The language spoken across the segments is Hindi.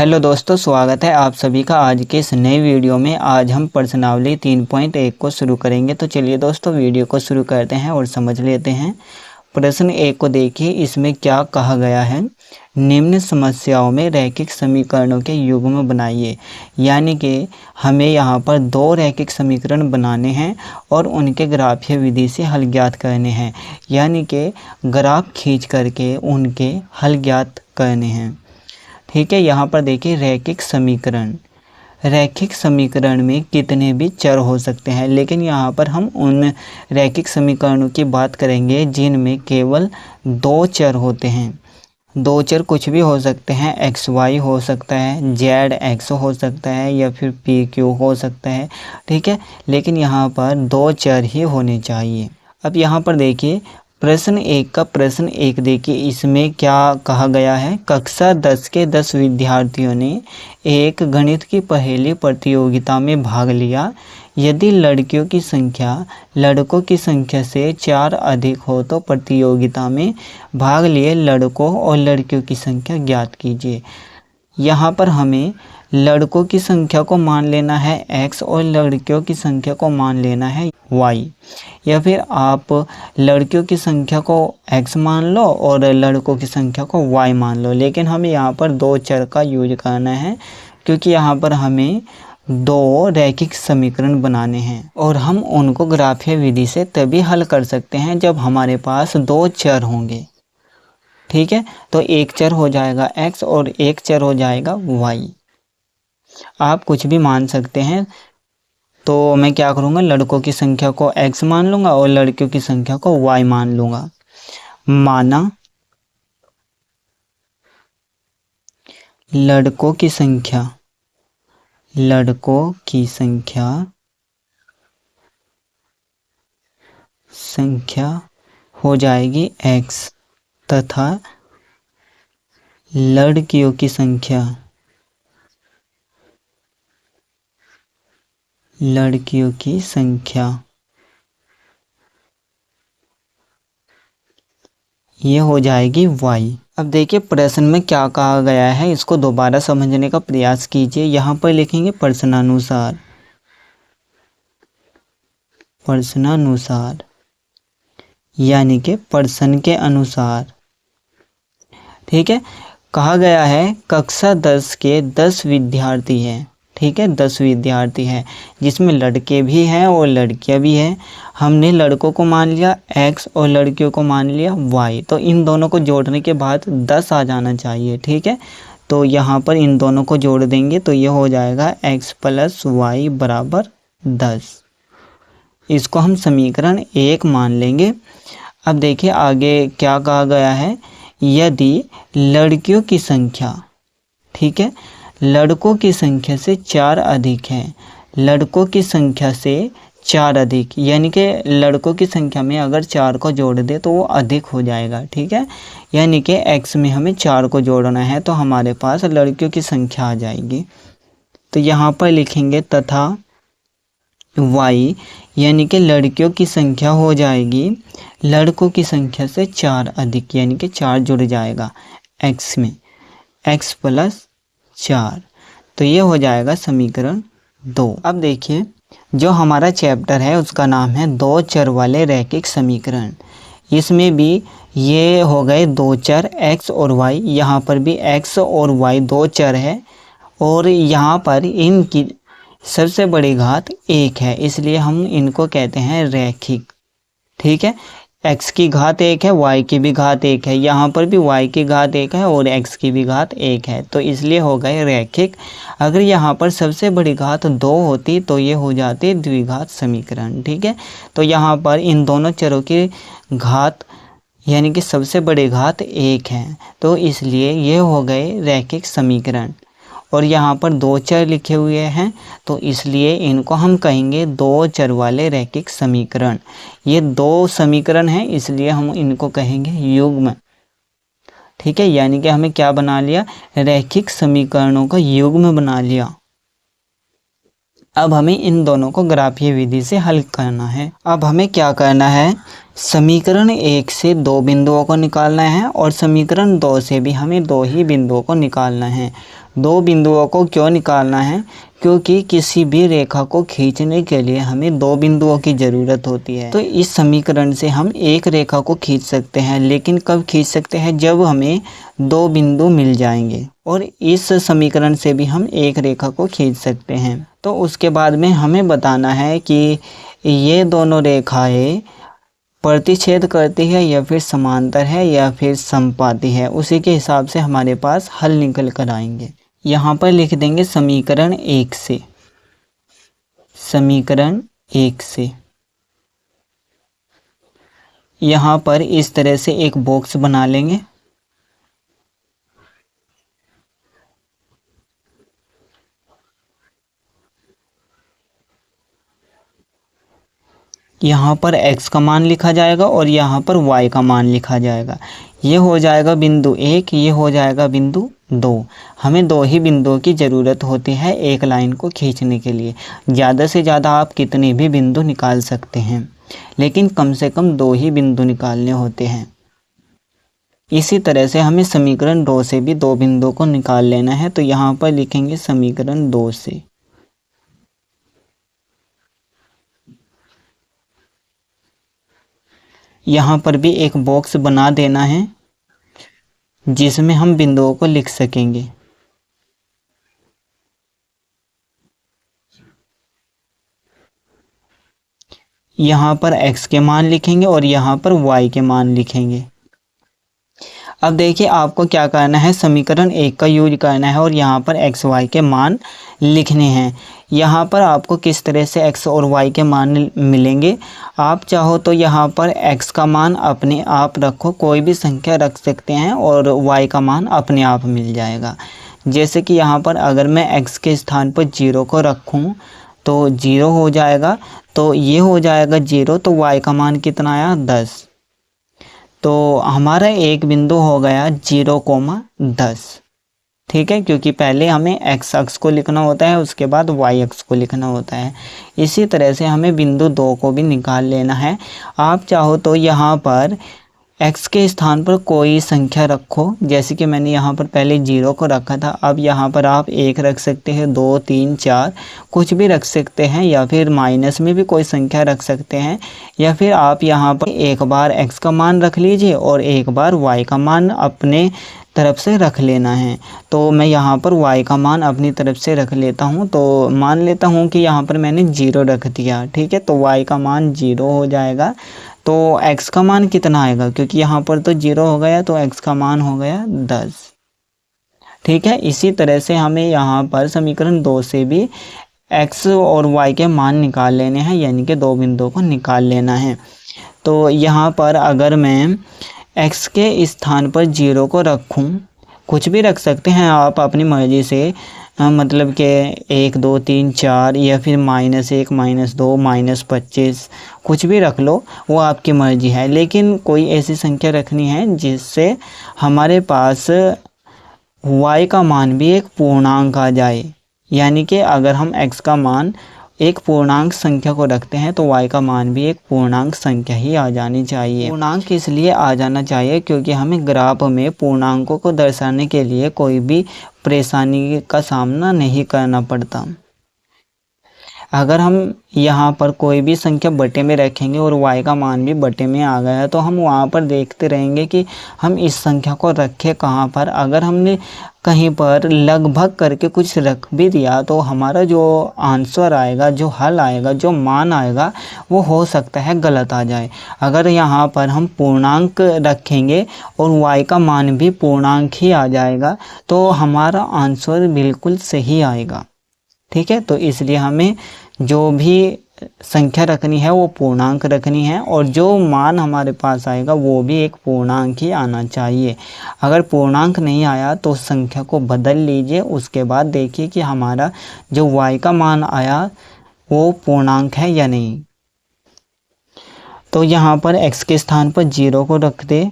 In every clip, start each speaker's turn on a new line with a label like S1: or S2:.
S1: हेलो दोस्तों, स्वागत है आप सभी का आज के इस नए वीडियो में। आज हम प्रश्नावली 3.1 को शुरू करेंगे। तो चलिए दोस्तों वीडियो को शुरू करते हैं और समझ लेते हैं। प्रश्न 1 को देखिए, इसमें क्या कहा गया है। निम्न समस्याओं में रैखिक समीकरणों के युग्म बनाइए। यानी कि हमें यहाँ पर दो रैखिक समीकरण बनाने हैं और उनके ग्राफीय विधि से हल ज्ञात करने हैं। यानी कि ग्राफ खींच करके उनके हल ज्ञात करने हैं। ठीक है, यहाँ पर देखिए रैखिक समीकरण में कितने भी चर हो सकते हैं, लेकिन यहाँ पर हम उन रैखिक समीकरणों की बात करेंगे जिनमें केवल दो चर होते हैं। दो चर कुछ भी हो सकते हैं, एक्स वाई हो सकता है, जेड एक्स हो सकता है या फिर पी क्यू हो सकता है। ठीक है, लेकिन यहाँ पर दो चर ही होने चाहिए। अब यहाँ पर देखिए प्रश्न 1 देखिए, इसमें क्या कहा गया है। कक्षा 10 के 10 विद्यार्थियों ने एक गणित की पहेली प्रतियोगिता में भाग लिया। यदि लड़कियों की संख्या लड़कों की संख्या से 4 अधिक हो तो प्रतियोगिता में भाग लिए लड़कों और लड़कियों की संख्या ज्ञात कीजिए। यहाँ पर हमें लड़कों की संख्या को मान लेना है x और लड़कियों की संख्या को मान लेना है y, या फिर आप लड़कियों की संख्या को x मान लो और लड़कों की संख्या को y मान लो। लेकिन हमें यहाँ पर दो चर का यूज करना है, क्योंकि यहाँ पर हमें दो रैखिक समीकरण बनाने हैं और हम उनको ग्राफीय विधि से तभी हल कर सकते हैं जब हमारे पास दो चर होंगे। ठीक है, तो एक चर हो जाएगा x और एक चर हो जाएगा y। आप कुछ भी मान सकते हैं। तो मैं क्या करूँगा, लड़कों की संख्या को x मान लूँगा और लड़कियों की संख्या को y मान लूँगा। माना लड़कों की संख्या हो जाएगी x तथा लड़कियों की संख्या ये हो जाएगी y। अब देखिए प्रश्न में क्या कहा गया है, इसको दोबारा समझने का प्रयास कीजिए। यहाँ पर लिखेंगे प्रश्नानुसार, यानी कि प्रश्न के अनुसार। ठीक है, कहा गया है कक्षा 10 के 10 विद्यार्थी हैं। ठीक है, 10 विद्यार्थी हैं जिसमें लड़के भी हैं और लड़कियां भी हैं। हमने लड़कों को मान लिया x और लड़कियों को मान लिया y, तो इन दोनों को जोड़ने के बाद 10 आ जाना चाहिए। ठीक है, तो यहाँ पर इन दोनों को जोड़ देंगे तो ये हो जाएगा x + y = 10। इसको हम समीकरण 1 मान लेंगे। अब देखिए आगे क्या कहा गया है। यदि लड़कियों की संख्या, ठीक है, लड़कों की संख्या से 4 अधिक है, लड़कों की संख्या से 4 अधिक, यानी कि लड़कों की संख्या में अगर 4 को जोड़ दे तो वो अधिक हो जाएगा। ठीक है, यानी कि x में हमें 4 को जोड़ना है तो हमारे पास लड़कियों की संख्या आ जाएगी। तो यहाँ पर लिखेंगे तथा y, यानी कि लड़कियों की संख्या हो जाएगी लड़कों की संख्या से 4 अधिक, यानी कि 4 जुड़ जाएगा x में, x + 4। तो ये हो जाएगा समीकरण 2। अब देखिए जो हमारा चैप्टर है उसका नाम है दो चर वाले रैखिक समीकरण। इसमें भी ये हो गए दो चर x और y, यहाँ पर भी x और y दो चर है और यहाँ पर इनकी सबसे बड़ी घात 1 है, इसलिए हम इनको कहते हैं रैखिक। ठीक है, x की घात 1 है, y की भी घात 1 है, यहाँ पर भी y की घात 1 है और x की भी घात 1 है, तो इसलिए हो गए रैखिक। अगर यहाँ पर सबसे बड़ी घात 2 होती तो ये हो जाती द्विघात समीकरण। ठीक है, तो यहाँ पर इन दोनों चरों की घात यानी कि सबसे बड़ी घात 1 है, तो इसलिए ये हो गए रैखिक समीकरण। और यहाँ पर दो चर लिखे हुए हैं तो इसलिए इनको हम कहेंगे दो चर वाले रैखिक समीकरण। ये दो समीकरण हैं इसलिए हम इनको कहेंगे युग्म। ठीक है, यानी कि हमें क्या बना लिया, रैखिक समीकरणों का युग्म बना लिया। अब हमें इन दोनों को ग्राफीय विधि से हल करना है। अब हमें क्या करना है, समीकरण 1 से 2 बिंदुओं को निकालना है और समीकरण 2 से भी हमें 2 ही बिंदुओं को निकालना है। दो बिंदुओं को क्यों निकालना है? क्योंकि किसी भी रेखा को खींचने के लिए हमें दो बिंदुओं की ज़रूरत होती है। तो इस समीकरण से हम एक रेखा को खींच सकते हैं, लेकिन कब खींच सकते हैं? जब हमें दो बिंदु मिल जाएंगे। और इस समीकरण से भी हम एक रेखा को खींच सकते हैं। तो उसके बाद में हमें बताना है कि ये दोनों रेखाएं प्रतिच्छेद करती है या फिर समांतर है या फिर समपाती है। उसी के हिसाब से हमारे पास हल निकल कर आएंगे। यहाँ पर लिख देंगे समीकरण 1 से। समीकरण 1 से यहाँ पर इस तरह से एक बॉक्स बना लेंगे। यहाँ पर x का मान लिखा जाएगा और यहाँ पर y का मान लिखा जाएगा। ये हो जाएगा बिंदु 1, ये हो जाएगा बिंदु 2। हमें दो ही बिंदुओं की ज़रूरत होती है एक लाइन को खींचने के लिए। ज़्यादा से ज़्यादा आप कितने भी बिंदु निकाल सकते हैं, लेकिन कम से कम दो ही बिंदु निकालने होते हैं। इसी तरह से हमें समीकरण 2 से भी दो बिंदुओं को निकाल लेना है। तो यहाँ पर लिखेंगे समीकरण 2 से। यहाँ पर भी एक बॉक्स बना देना है जिसमें हम बिंदुओं को लिख सकेंगे। यहाँ पर x के मान लिखेंगे और यहाँ पर y के मान लिखेंगे। अब देखिए आपको क्या करना है, समीकरण 1 का यूज करना है और यहाँ पर x y के मान लिखने हैं। यहाँ पर आपको किस तरह से x और y के मान मिलेंगे? आप चाहो तो यहाँ पर x का मान अपने आप रखो, कोई भी संख्या रख सकते हैं, और y का मान अपने आप मिल जाएगा। जैसे कि यहाँ पर अगर मैं x के स्थान पर 0 को रखूँ तो 0 हो जाएगा, तो ये हो जाएगा 0। तो y का मान कितना आया? 10। तो हमारा एक बिंदु हो गया 0,10। ठीक है, क्योंकि पहले हमें x अक्ष को लिखना होता है, उसके बाद y अक्ष को लिखना होता है। इसी तरह से हमें बिंदु 2 को भी निकाल लेना है। आप चाहो तो यहाँ पर x के स्थान पर कोई संख्या रखो, जैसे कि मैंने यहाँ पर पहले 0 को रखा था। अब यहाँ पर आप 1 रख सकते हैं, 2, 3, 4 कुछ भी रख सकते हैं, या फिर माइनस में भी कोई संख्या रख सकते हैं, या फिर आप यहाँ पर एक बार x का मान रख लीजिए और एक बार y का मान अपने तरफ से रख लेना है। तो मैं यहाँ पर y का मान अपनी तरफ से रख लेता हूँ। तो मान लेता हूँ कि यहाँ पर मैंने 0 रख दिया। ठीक है, तो y का मान 0 हो जाएगा। तो x का मान कितना आएगा? क्योंकि यहाँ पर तो 0 हो गया, तो x का मान हो गया 10। ठीक है, इसी तरह से हमें यहाँ पर समीकरण 2 से भी x और y के मान निकाल लेने हैं, यानी कि दो बिंदुओं को निकाल लेना है। तो यहाँ पर अगर मैं x के स्थान पर 0 को रखूँ, कुछ भी रख सकते हैं आप अपनी मर्ज़ी से, मतलब कि 1, 2, 3, 4, या फिर -1, -2, -25 कुछ भी रख लो, वो आपकी मर्ज़ी है। लेकिन कोई ऐसी संख्या रखनी है जिससे हमारे पास y का मान भी एक पूर्णांक आ जाए। यानी कि अगर हम x का मान एक पूर्णांक संख्या को रखते हैं तो y का मान भी एक पूर्णांक संख्या ही आ जानी चाहिए। पूर्णांक इसलिए आ जाना चाहिए क्योंकि हमें ग्राफ में पूर्णांकों को दर्शाने के लिए कोई भी परेशानी का सामना नहीं करना पड़ता। अगर हम यहाँ पर कोई भी संख्या बटे में रखेंगे और y का मान भी बटे में आ गया, तो हम वहाँ पर देखते रहेंगे कि हम इस संख्या को रखें कहाँ पर। अगर हमने कहीं पर लगभग करके कुछ रख भी दिया तो हमारा जो आंसर आएगा, जो हल आएगा, जो मान आएगा, वो हो सकता है गलत आ जाए। अगर यहाँ पर हम पूर्णांक रखेंगे और y का मान भी पूर्णांक ही आ जाएगा तो हमारा आंसर बिल्कुल सही आएगा। ठीक है, तो इसलिए हमें जो भी संख्या रखनी है वो पूर्णांक रखनी है, और जो मान हमारे पास आएगा वो भी एक पूर्णांक ही आना चाहिए। अगर पूर्णांक नहीं आया तो संख्या को बदल लीजिए, उसके बाद देखिए कि हमारा जो y का मान आया वो पूर्णांक है या नहीं। तो यहाँ पर x के स्थान पर 0 को रख दे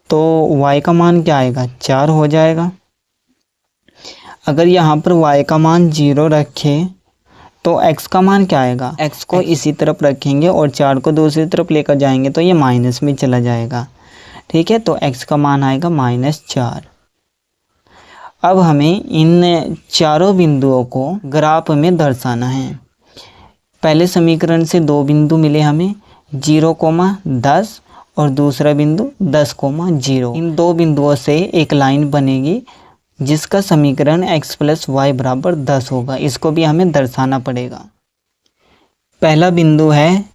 S1: तो y का मान क्या आएगा? 4 हो जाएगा। अगर यहाँ पर y का मान 0 रखें तो x का मान क्या आएगा? x को इसी तरफ रखेंगे और 4 को दूसरी तरफ लेकर जाएंगे तो ये माइनस में चला जाएगा। ठीक है, तो x का मान आएगा -4। अब हमें इन चारों बिंदुओं को ग्राफ में दर्शाना है। पहले समीकरण से दो बिंदु मिले हमें 0,10 और दूसरा बिंदु 10,0। इन दो बिंदुओं से एक लाइन बनेगी जिसका समीकरण x + y = 10 होगा। इसको भी हमें दर्शाना पड़ेगा। पहला बिंदु है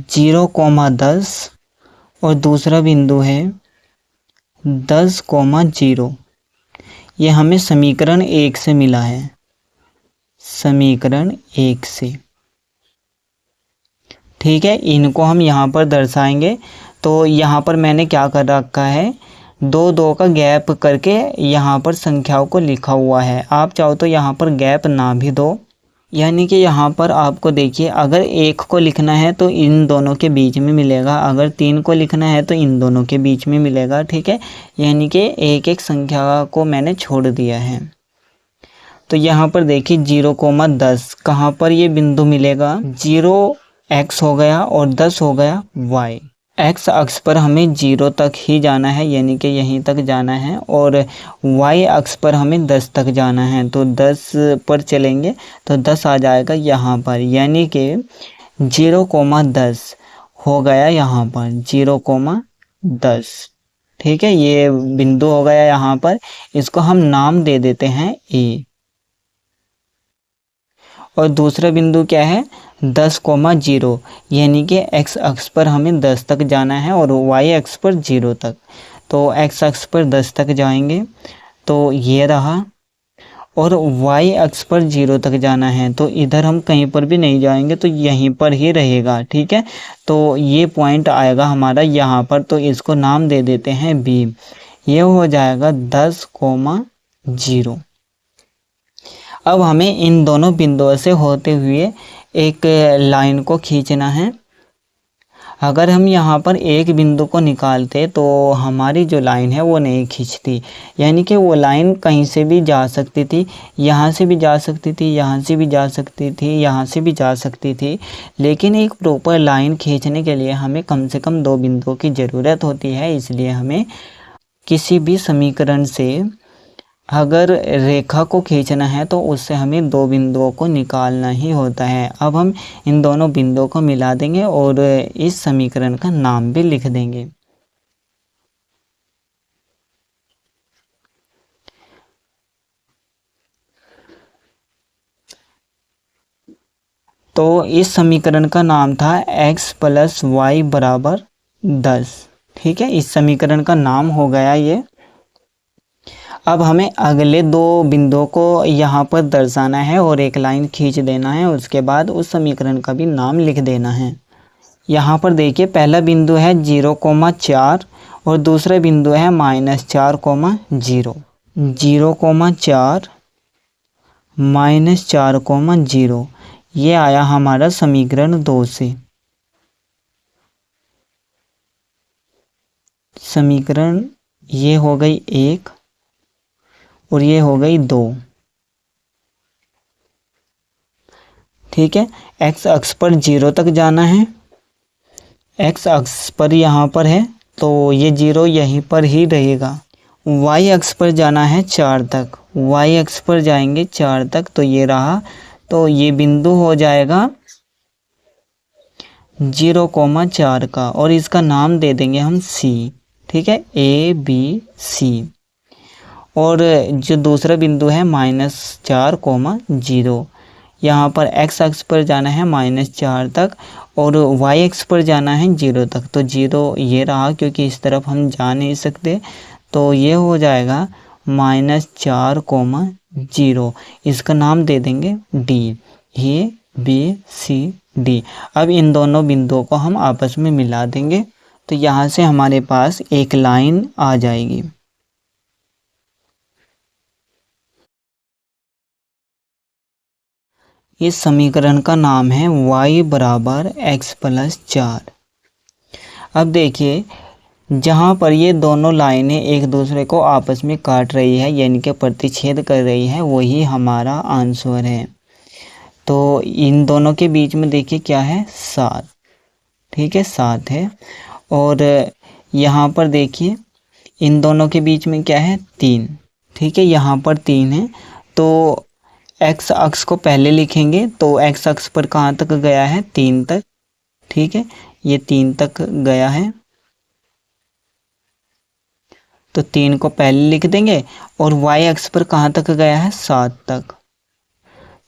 S1: 0,10 और दूसरा बिंदु है 10,0। ये हमें समीकरण 1 से मिला है, समीकरण 1 से। ठीक है, इनको हम यहाँ पर दर्शाएंगे। तो यहाँ पर मैंने क्या कर रखा है, दो का गैप करके यहाँ पर संख्याओं को लिखा हुआ है। आप चाहो तो यहाँ पर गैप ना भी दो, यानी कि यहाँ पर आपको देखिए, अगर 1 को लिखना है तो इन दोनों के बीच में मिलेगा, अगर 3 को लिखना है तो इन दोनों के बीच में मिलेगा। ठीक है, यानी कि एक एक संख्या को मैंने छोड़ दिया है। तो यहाँ पर देखिए 0,10 कहाँ पर ये बिंदु मिलेगा, 0 x हो गया और 10 हो गया y। x अक्ष पर हमें 0 तक ही जाना है, यानी कि यहीं तक जाना है, और y अक्ष पर हमें 10 तक जाना है। तो 10 पर चलेंगे तो 10 आ जाएगा यहाँ पर, यानी कि 0,10 हो गया यहाँ पर 0,10। ठीक है, ये बिंदु हो गया यहाँ पर। इसको हम नाम दे देते हैं a। और दूसरा बिंदु क्या है, 10,0, यानी कि x अक्ष पर हमें 10 तक जाना है और y अक्ष पर 0 तक। तो x अक्ष पर 10 तक जाएंगे तो ये रहा, और y अक्ष पर 0 तक जाना है तो इधर हम कहीं पर भी नहीं जाएंगे, तो यहीं पर ही रहेगा। ठीक है, तो ये पॉइंट आएगा हमारा यहाँ पर, तो इसको नाम दे देते हैं b। ये हो जाएगा 10,0। अब हमें इन दोनों बिंदुओं से होते हुए एक लाइन को खींचना है। अगर हम यहाँ पर एक बिंदु को निकालते तो हमारी जो लाइन है वो नहीं खींचती, यानी कि वो लाइन कहीं से भी जा सकती थी, यहाँ से भी जा सकती थी, यहाँ से भी जा सकती थी, यहाँ से भी जा सकती थी। लेकिन एक प्रॉपर लाइन खींचने के लिए हमें कम से कम दो बिंदुओं की ज़रूरत होती है। इसलिए हमें किसी भी समीकरण से अगर रेखा को खींचना है तो उससे हमें दो बिंदुओं को निकालना ही होता है। अब हम इन दोनों बिंदुओं को मिला देंगे और इस समीकरण का नाम भी लिख देंगे। तो इस समीकरण का नाम था x + y = 10। ठीक है, इस समीकरण का नाम हो गया ये। अब हमें अगले दो बिंदुओं को यहाँ पर दर्शाना है और एक लाइन खींच देना है। उसके बाद उस समीकरण का भी नाम लिख देना है। यहाँ पर देखिए, पहला बिंदु है 0,4 और दूसरा बिंदु है -4,0। 0,4 -4,0 ये आया हमारा समीकरण 2 से। समीकरण ये हो गई 1 और ये हो गई 2। ठीक है, x अक्ष पर 0 तक जाना है, x अक्ष पर यहाँ पर है तो ये 0 यहीं पर ही रहेगा। y अक्ष पर जाना है 4 तक, y अक्ष पर जाएंगे 4 तक तो ये रहा। तो ये बिंदु हो जाएगा 0,4 का और इसका नाम दे देंगे हम c। ठीक है, a b c। और जो दूसरा बिंदु है -4,0, यहाँ पर x अक्ष पर जाना है -4 तक और y अक्ष पर जाना है 0 तक। तो 0 ये रहा, क्योंकि इस तरफ हम जा नहीं सकते, तो ये हो जाएगा -4,0। इसका नाम दे देंगे d। ये b c d। अब इन दोनों बिंदुओं को हम आपस में मिला देंगे तो यहाँ से हमारे पास एक लाइन आ जाएगी। इस समीकरण का नाम है y = x + 4। अब देखिए, जहाँ पर ये दोनों लाइनें एक दूसरे को आपस में काट रही है, यानी कि प्रतिच्छेद कर रही है, वही हमारा आंसर है। तो इन दोनों के बीच में देखिए क्या है, 7। ठीक है, 7 है। और यहाँ पर देखिए इन दोनों के बीच में क्या है, 3। ठीक है, यहाँ पर 3 है तो x अक्ष को पहले लिखेंगे, तो x अक्ष पर कहाँ तक गया है, 3 तक। ठीक है, ये 3 तक गया है तो 3 को पहले लिख देंगे, और y अक्ष पर कहाँ तक गया है, 7 तक,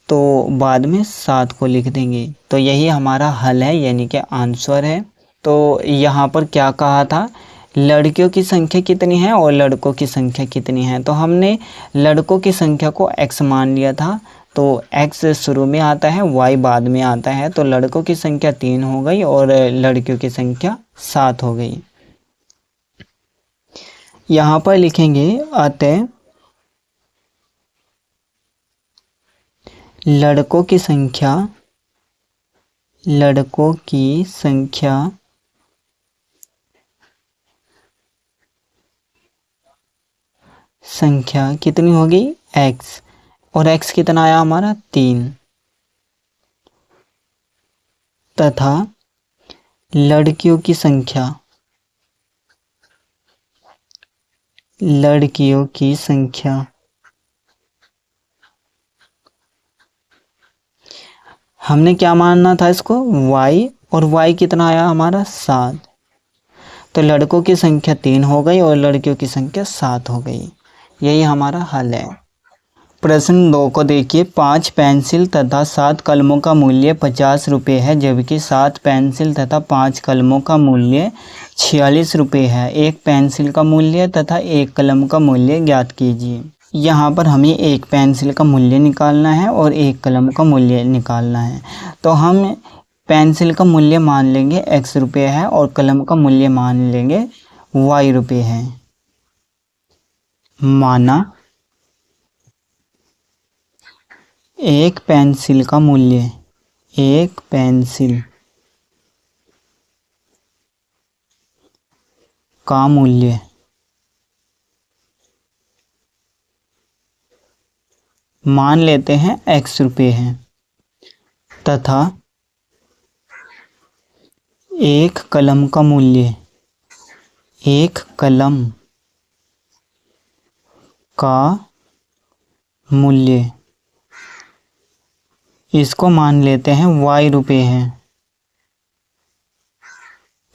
S1: तो बाद में 7 को लिख देंगे। तो यही हमारा हल है, यानी कि आंसर है। तो यहाँ पर क्या कहा था, लड़कियों की संख्या कितनी है और लड़कों की संख्या कितनी है। तो हमने लड़कों की संख्या को x मान लिया था, तो x शुरू में आता है, y बाद में आता है, तो लड़कों की संख्या 3 हो गई और लड़कियों की संख्या 7 हो गई। यहाँ पर लिखेंगे अतः लड़कों की संख्या कितनी होगी, x, और x कितना आया हमारा, 3, तथा लड़कियों की संख्या हमने क्या मानना था इसको, y, और y कितना आया हमारा, 7, तो लड़कों की संख्या 3 हो गई और लड़कियों की संख्या 7 हो गई। यही हमारा हल है। प्रश्न 2 को देखिए, 5 पेंसिल तथा 7 कलमों का मूल्य 50 रुपये है, जबकि 7 पेंसिल तथा 5 कलमों का मूल्य 46 रुपये है। एक पेंसिल का मूल्य तथा एक कलम का मूल्य ज्ञात कीजिए। यहाँ पर हमें एक पेंसिल का मूल्य निकालना है और एक कलम का मूल्य निकालना है। तो हम पेंसिल का मूल्य मान लेंगे x रुपये है और कलम का मूल्य मान लेंगे y रुपये है। माना एक पेंसिल का मूल्य मान लेते हैं x रुपये है, तथा एक कलम का मूल्य इसको मान लेते हैं y रुपये है।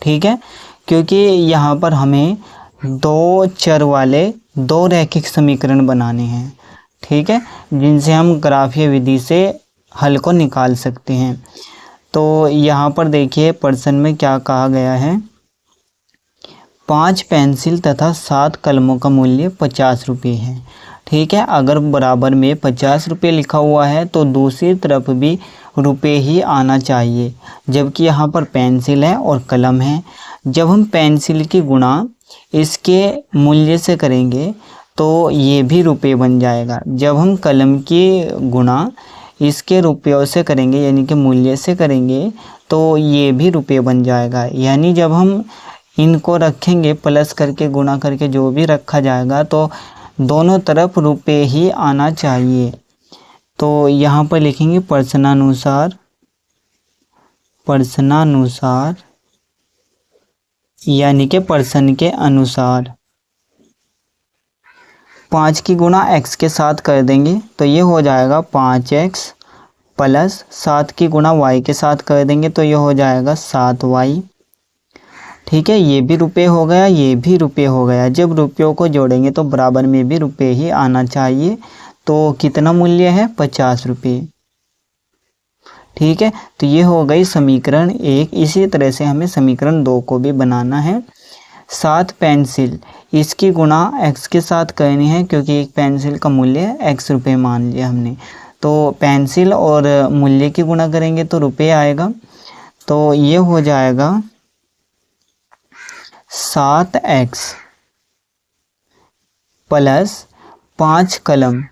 S1: ठीक है, क्योंकि यहाँ पर हमें 2 चर वाले 2 रैखिक समीकरण बनाने हैं। ठीक है, जिनसे हम ग्राफीय विधि से हल को निकाल सकते हैं। तो यहाँ पर देखिए प्रश्न में क्या कहा गया है, 5 पेंसिल तथा 7 कलमों का मूल्य 50 रुपये है। ठीक है, अगर बराबर में 50 रुपये लिखा हुआ है तो दूसरी तरफ भी रुपये ही आना चाहिए, जबकि यहाँ पर पेंसिल है और कलम है। जब हम पेंसिल की गुणा इसके मूल्य से करेंगे तो ये भी रुपये बन जाएगा। जब हम कलम की गुणा इसके रुपयों से करेंगे, यानी कि मूल्य से करेंगे, तो ये भी रुपये बन जाएगा। यानी जब हम इनको रखेंगे प्लस करके, गुणा करके, जो भी रखा जाएगा, तो दोनों तरफ रुपये ही आना चाहिए। तो यहाँ पर लिखेंगे प्रश्नानुसार यानी कि प्रश्न के अनुसार 5 की गुणा x के साथ कर देंगे तो ये हो जाएगा 5x, प्लस 7 की गुणा y के साथ कर देंगे तो ये हो जाएगा 7y। ठीक है, ये भी रुपये हो गया, ये भी रुपये हो गया। जब रुपयों को जोड़ेंगे तो बराबर में भी रुपये ही आना चाहिए। तो कितना मूल्य है, 50 रुपये। ठीक है, तो ये हो गई समीकरण 1। इसी तरह से हमें समीकरण 2 को भी बनाना है। 7 पेंसिल, इसकी गुणा x के साथ करनी है, क्योंकि एक पेंसिल का मूल्य x रुपये मान लिया हमने। तो पेंसिल और मूल्य की गुणा करेंगे तो रुपये आएगा। तो ये हो जाएगा 7x प्लस 5 कलम,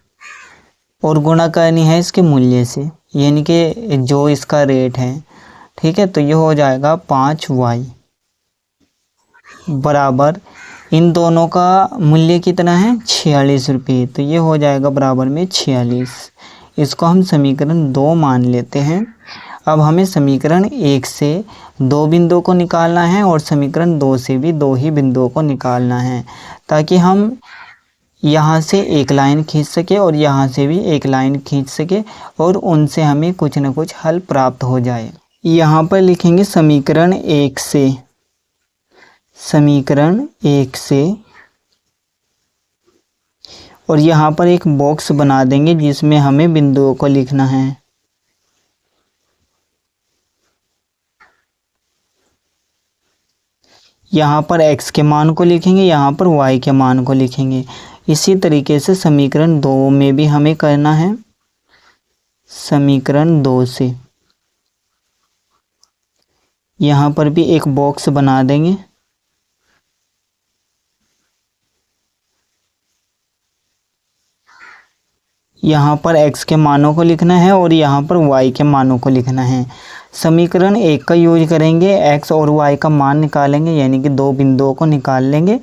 S1: और गुणा करनी है इसके मूल्य से, यानी कि जो इसका रेट है। ठीक है, तो ये हो जाएगा 5y बराबर, इन दोनों का मूल्य कितना है, 46 रुपये। तो ये हो जाएगा बराबर में 46। इसको हम समीकरण 2 मान लेते हैं। अब हमें समीकरण 1 से 2 बिंदुओं को निकालना है और समीकरण 2 से भी 2 ही बिंदुओं को निकालना है, ताकि हम यहाँ से एक लाइन खींच सके और यहाँ से भी एक लाइन खींच सके और उनसे हमें कुछ न कुछ हल प्राप्त हो जाए। यहाँ पर लिखेंगे समीकरण 1 से, समीकरण 1 से, और यहाँ पर एक बॉक्स बना देंगे जिसमें हमें बिंदुओं को लिखना है। यहाँ पर x के मान को लिखेंगे, यहाँ पर y के मान को लिखेंगे। इसी तरीके से समीकरण 2 में भी हमें करना है। समीकरण 2 से यहाँ पर भी एक बॉक्स बना देंगे। यहाँ पर x के मानों को लिखना है और यहाँ पर y के मानों को लिखना है। समीकरण 1 का यूज करेंगे, x और y का मान निकालेंगे, यानी कि दो बिंदुओं को निकाल लेंगे।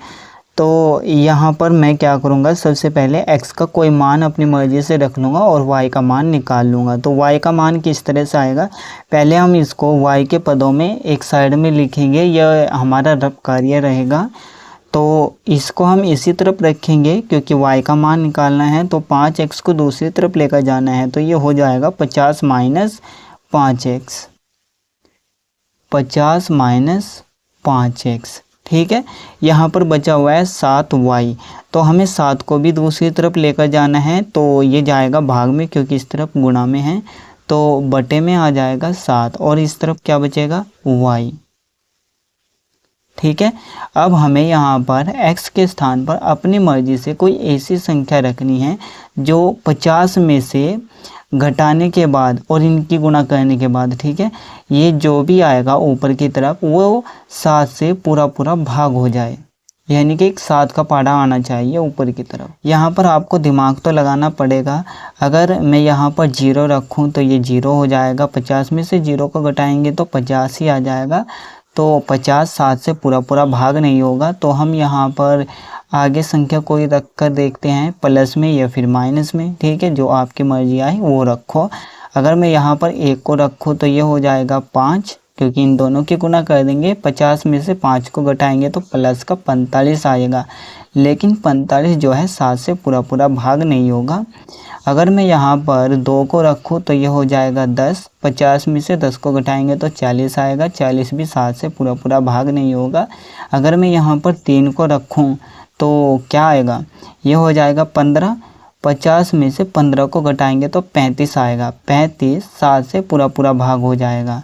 S1: तो यहाँ पर मैं क्या करूँगा, सबसे पहले x का कोई मान अपनी मर्जी से रख लूँगा और y का मान निकाल लूँगा। तो y का मान किस तरह से आएगा, पहले हम इसको y के पदों में एक साइड में लिखेंगे, यह हमारा रफ कार्य रहेगा। तो इसको हम इसी तरफ रखेंगे क्योंकि y का मान निकालना है, तो 5x को दूसरी तरफ लेकर जाना है। तो ये हो जाएगा 50 माइनस 5x, 50 माइनस 5x, ठीक है। यहाँ पर बचा हुआ है 7y, तो हमें 7 को भी दूसरी तरफ लेकर जाना है। तो ये जाएगा भाग में क्योंकि इस तरफ गुणा में है, तो बटे में आ जाएगा 7 और इस तरफ क्या बचेगा y, ठीक है। अब हमें यहाँ पर x के स्थान पर अपनी मर्जी से कोई ऐसी संख्या रखनी है जो 50 में से घटाने के बाद और इनकी गुणा करने के बाद, ठीक है, ये जो भी आएगा ऊपर की तरफ वो 7 से पूरा पूरा भाग हो जाए, यानी कि एक 7 का पहाड़ा आना चाहिए ऊपर की तरफ। यहाँ पर आपको दिमाग तो लगाना पड़ेगा। अगर मैं यहाँ पर 0 रखूँ तो ये 0 हो जाएगा, 50 में से 0 को घटाएंगे तो 50 ही आ जाएगा। तो 50 7 से पूरा पूरा भाग नहीं होगा। तो हम यहाँ पर आगे संख्या कोई रख कर देखते हैं, प्लस में या फिर माइनस में, ठीक है, जो आपकी मर्जी आए वो रखो। अगर मैं यहाँ पर 1 को रखूँ तो ये हो जाएगा 5, क्योंकि इन दोनों की गुणा कर देंगे। 50 में से 5 को घटाएंगे तो प्लस का 45 आएगा, लेकिन 45 जो है 7 से पूरा पूरा भाग नहीं होगा। अगर मैं यहाँ पर 2 को रखूँ तो ये हो जाएगा 10, 50 में से 10 को घटाएंगे तो 40 आएगा, 40 भी 7 से पूरा पूरा भाग नहीं होगा। अगर मैं यहाँ पर 3 को रखूँ तो क्या आएगा, ये हो जाएगा 15, 50 में से 15 को घटाएंगे तो 35 आएगा, 35 7 से पूरा पूरा भाग हो जाएगा,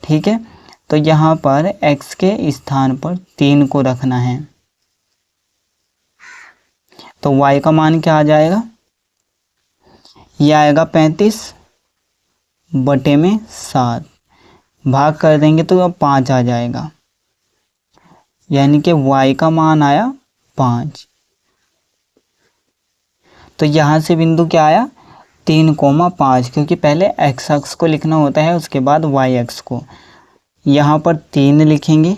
S1: ठीक है। तो यहाँ पर x के स्थान पर 3 को रखना है। तो y का मान क्या आ जाएगा, ये आएगा 35 बटे में 7, भाग कर देंगे तो अब 5 आ जाएगा, यानी कि y का मान आया 5। तो यहाँ से बिंदु क्या आया 3,5, क्योंकि पहले x अक्ष को लिखना होता है उसके बाद y अक्ष को। यहाँ पर 3 लिखेंगे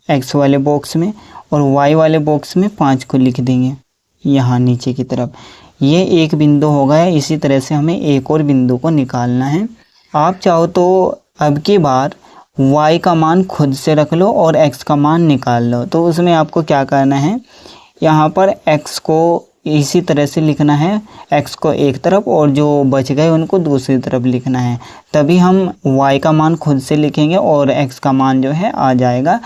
S1: x वाले बॉक्स में और y वाले बॉक्स में 5 को लिख देंगे यहाँ नीचे की तरफ। ये एक बिंदु हो गया। इसी तरह से हमें एक और बिंदु को निकालना है। आप चाहो तो अब की बार y का मान खुद से रख लो और x का मान निकाल लो। तो उसमें आपको क्या करना है, यहाँ पर x को इसी तरह से लिखना है, x को एक तरफ और जो बच गए उनको दूसरी तरफ लिखना है, तभी हम y का मान खुद से लिखेंगे और x का मान जो है आ जाएगा।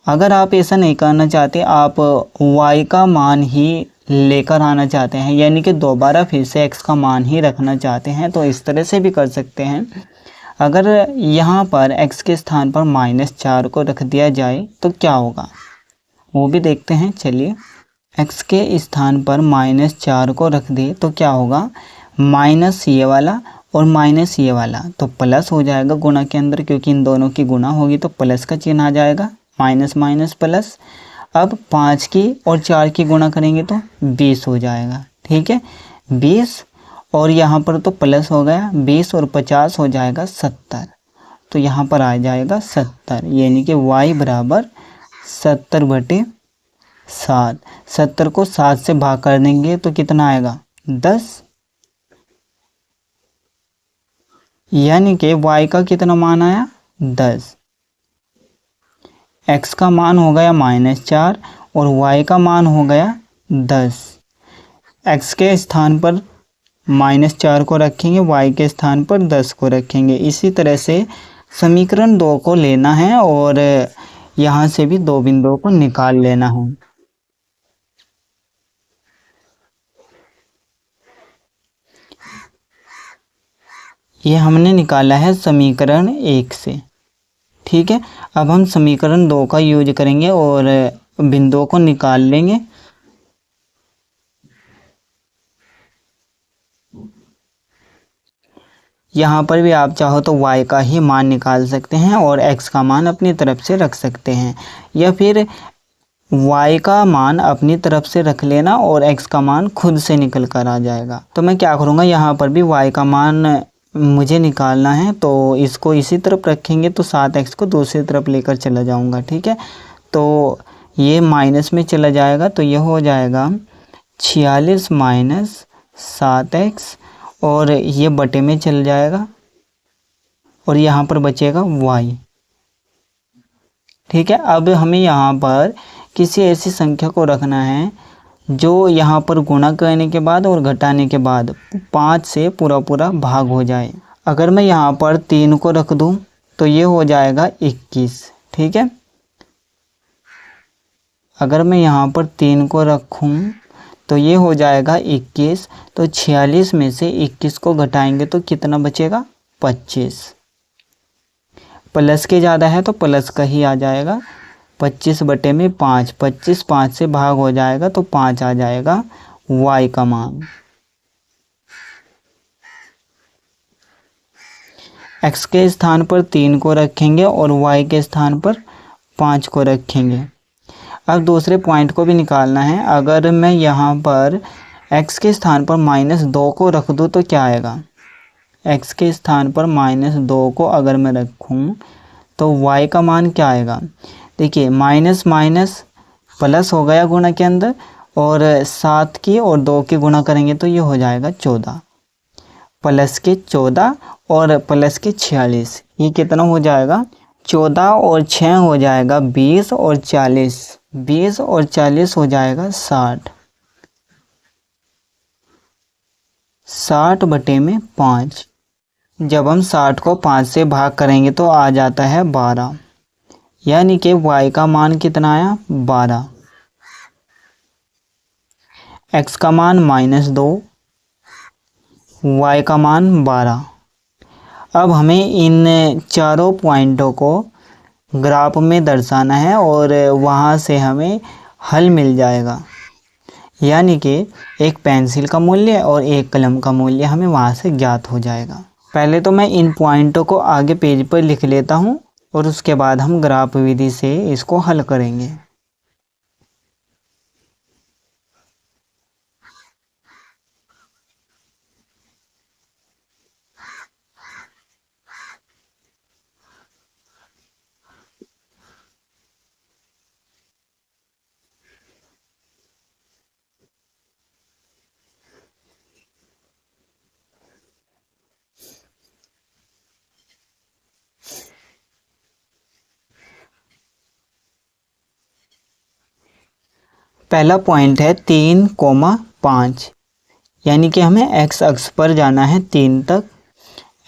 S1: अगर आप ऐसा नहीं करना चाहते, आप y का मान ही लेकर आना चाहते हैं, यानी कि दोबारा फिर से x का मान ही रखना चाहते हैं, तो इस तरह से भी कर सकते हैं। अगर यहाँ पर x के स्थान पर -4 को रख दिया जाए तो क्या होगा वो भी देखते हैं। चलिए, x के स्थान पर -4 को रख दे तो क्या होगा, माइनस ये वाला और माइनस ये वाला तो प्लस हो जाएगा गुणा के अंदर, क्योंकि इन दोनों की गुणा होगी तो प्लस का चिन्ह आ जाएगा, माइनस माइनस प्लस। अब 5 की और 4 की गुणा करेंगे तो 20 हो जाएगा, ठीक है, 20। और यहाँ पर तो प्लस हो गया, 20 और 50 हो जाएगा 70। तो यहाँ पर आ जाएगा 70, यानी कि y बराबर 70 बटे 7। 70 को 7 से भाग कर देंगे तो कितना आएगा 10, यानी कि y का कितना मान आया 10। x का मान हो गया -4 और y का मान हो गया 10। x के स्थान पर -4 को रखेंगे, y के स्थान पर 10 को रखेंगे। इसी तरह से समीकरण 2 को लेना है और यहाँ से भी दो बिंदुओं को निकाल लेना है। ये हमने निकाला है समीकरण 1 से। ठीक है, अब हम समीकरण 2 का यूज करेंगे और बिंदुओं को निकाल लेंगे। यहाँ पर भी आप चाहो तो y का ही मान निकाल सकते हैं और x का मान अपनी तरफ से रख सकते हैं, या फिर y का मान अपनी तरफ से रख लेना और x का मान खुद से निकल कर आ जाएगा। तो मैं क्या करूँगा, यहाँ पर भी y का मान मुझे निकालना है, तो इसको इसी तरफ रखेंगे तो 7x को दूसरी तरफ लेकर चला जाऊँगा। ठीक है, तो ये माइनस में चला जाएगा, तो ये हो जाएगा 46 माइनस 7x और ये बटे में चल जाएगा और यहाँ पर बचेगा y। ठीक है, अब हमें यहाँ पर किसी ऐसी संख्या को रखना है जो यहाँ पर गुणा करने के बाद और घटाने के बाद 5 से पूरा पूरा भाग हो जाए। अगर मैं यहाँ पर 3 को रख दूँ तो ये हो जाएगा 21। ठीक है, अगर मैं यहाँ पर 3 को रखूँ तो ये हो जाएगा 21। तो 46 में से 21 को घटाएंगे तो कितना बचेगा, 25। प्लस के ज़्यादा है तो प्लस का ही आ जाएगा। 25 बटे में 5, 25 5 से भाग हो जाएगा तो 5 आ जाएगा y का मान। x के स्थान पर 3 को रखेंगे और y के स्थान पर 5 को रखेंगे। अब दूसरे पॉइंट को भी निकालना है। अगर मैं यहाँ पर x के स्थान पर -2 को रख दूँ तो क्या आएगा, x के स्थान पर -2 को अगर मैं रखूँ तो y का मान क्या आएगा। देखिए माइनस माइनस प्लस हो गया गुणा के अंदर, और 7 की और 2 की गुणा करेंगे तो ये हो जाएगा 14। प्लस के 14 और प्लस के 46, ये कितना हो जाएगा, 14 और 6 हो जाएगा 20 और 40, 20 और 40 हो जाएगा 60। 60 बटे में 5। जब हम 60 को 5 से भाग करेंगे तो आ जाता है 12, यानी कि y का मान कितना आया, 12। x का मान -2, y का मान 12। अब हमें इन चारों पॉइंटों को ग्राफ में दर्शाना है और वहाँ से हमें हल मिल जाएगा, यानी कि एक पेंसिल का मूल्य और एक कलम का मूल्य हमें वहाँ से ज्ञात हो जाएगा। पहले तो मैं इन पॉइंटों को आगे पेज पर लिख लेता हूँ और उसके बाद हम ग्राफ विधि से इसको हल करेंगे। पहला पॉइंट है 3,5, यानी कि हमें x अक्ष पर जाना है 3 तक,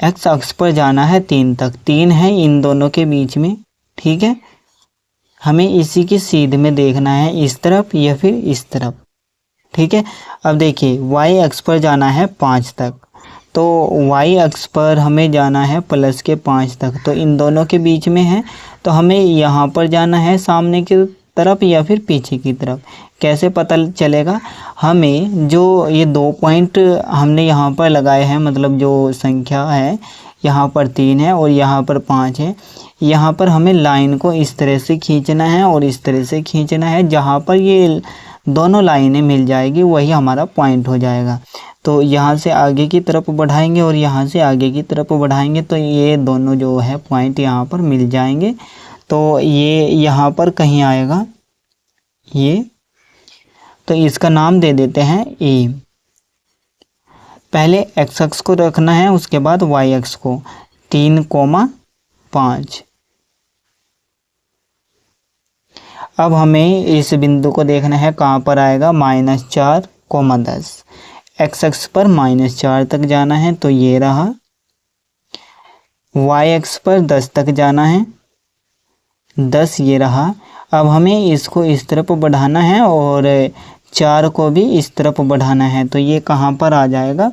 S1: x अक्ष पर जाना है 3 तक। 3 है इन दोनों के बीच में। ठीक है, हमें इसी की सीध में देखना है, इस तरफ या फिर इस तरफ। ठीक है, अब देखिए y अक्ष पर जाना है 5 तक, तो y अक्ष पर हमें जाना है प्लस के 5 तक, तो इन दोनों के बीच में है, तो हमें यहाँ पर जाना है सामने की तरफ या फिर पीछे की तरफ। कैसे पता चलेगा, हमें जो ये 2 पॉइंट हमने यहाँ पर लगाए हैं, मतलब जो संख्या है यहाँ पर 3 है और यहाँ पर 5 है, यहाँ पर हमें लाइन को इस तरह से खींचना है और इस तरह से खींचना है। जहाँ पर ये दोनों लाइनें मिल जाएगी वही हमारा पॉइंट हो जाएगा। तो यहाँ से आगे की तरफ बढ़ाएंगे और यहाँ से आगे की तरफ बढ़ाएंगे तो ये दोनों जो है पॉइंट यहाँ पर मिल जाएंगे। तो ये यहाँ पर कहीं आएगा ये, तो इसका नाम दे देते हैं ए। पहले x अक्ष को रखना है, उसके बाद y अक्ष को। 3,5। अब हमें इस बिंदु को देखना है कहाँ पर आएगा, -4, 10। एक्स अक्ष पर -4 तक जाना है तो ये रहा, वाई अक्ष पर 10 तक जाना है, 10 ये रहा। अब हमें इसको इस तरफ बढ़ाना है और 4 को भी इस तरफ बढ़ाना है, तो ये कहाँ पर आ जाएगा,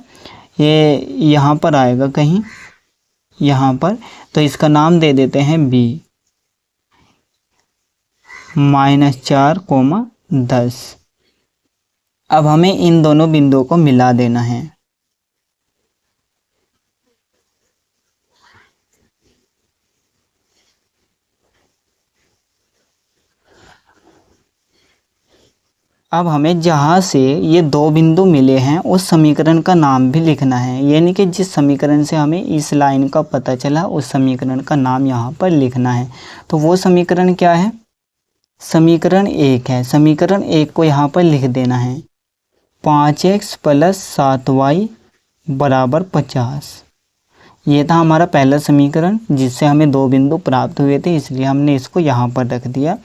S1: ये यहाँ पर आएगा कहीं, यहाँ पर। तो इसका नाम दे देते हैं बी, -4, 10। अब हमें इन दोनों बिंदुओं को मिला देना है। अब हमें जहाँ से ये दो बिंदु मिले हैं उस समीकरण का नाम भी लिखना है, यानी कि जिस समीकरण से हमें इस लाइन का पता चला उस समीकरण का नाम यहाँ पर लिखना है। तो वो समीकरण क्या है, समीकरण 1 है। समीकरण 1 को यहाँ पर लिख देना है, 5x + 7y = 50। ये था हमारा पहला समीकरण जिससे हमें दो बिंदु प्राप्त हुए थे, इसलिए हमने इसको यहाँ पर रख दिया।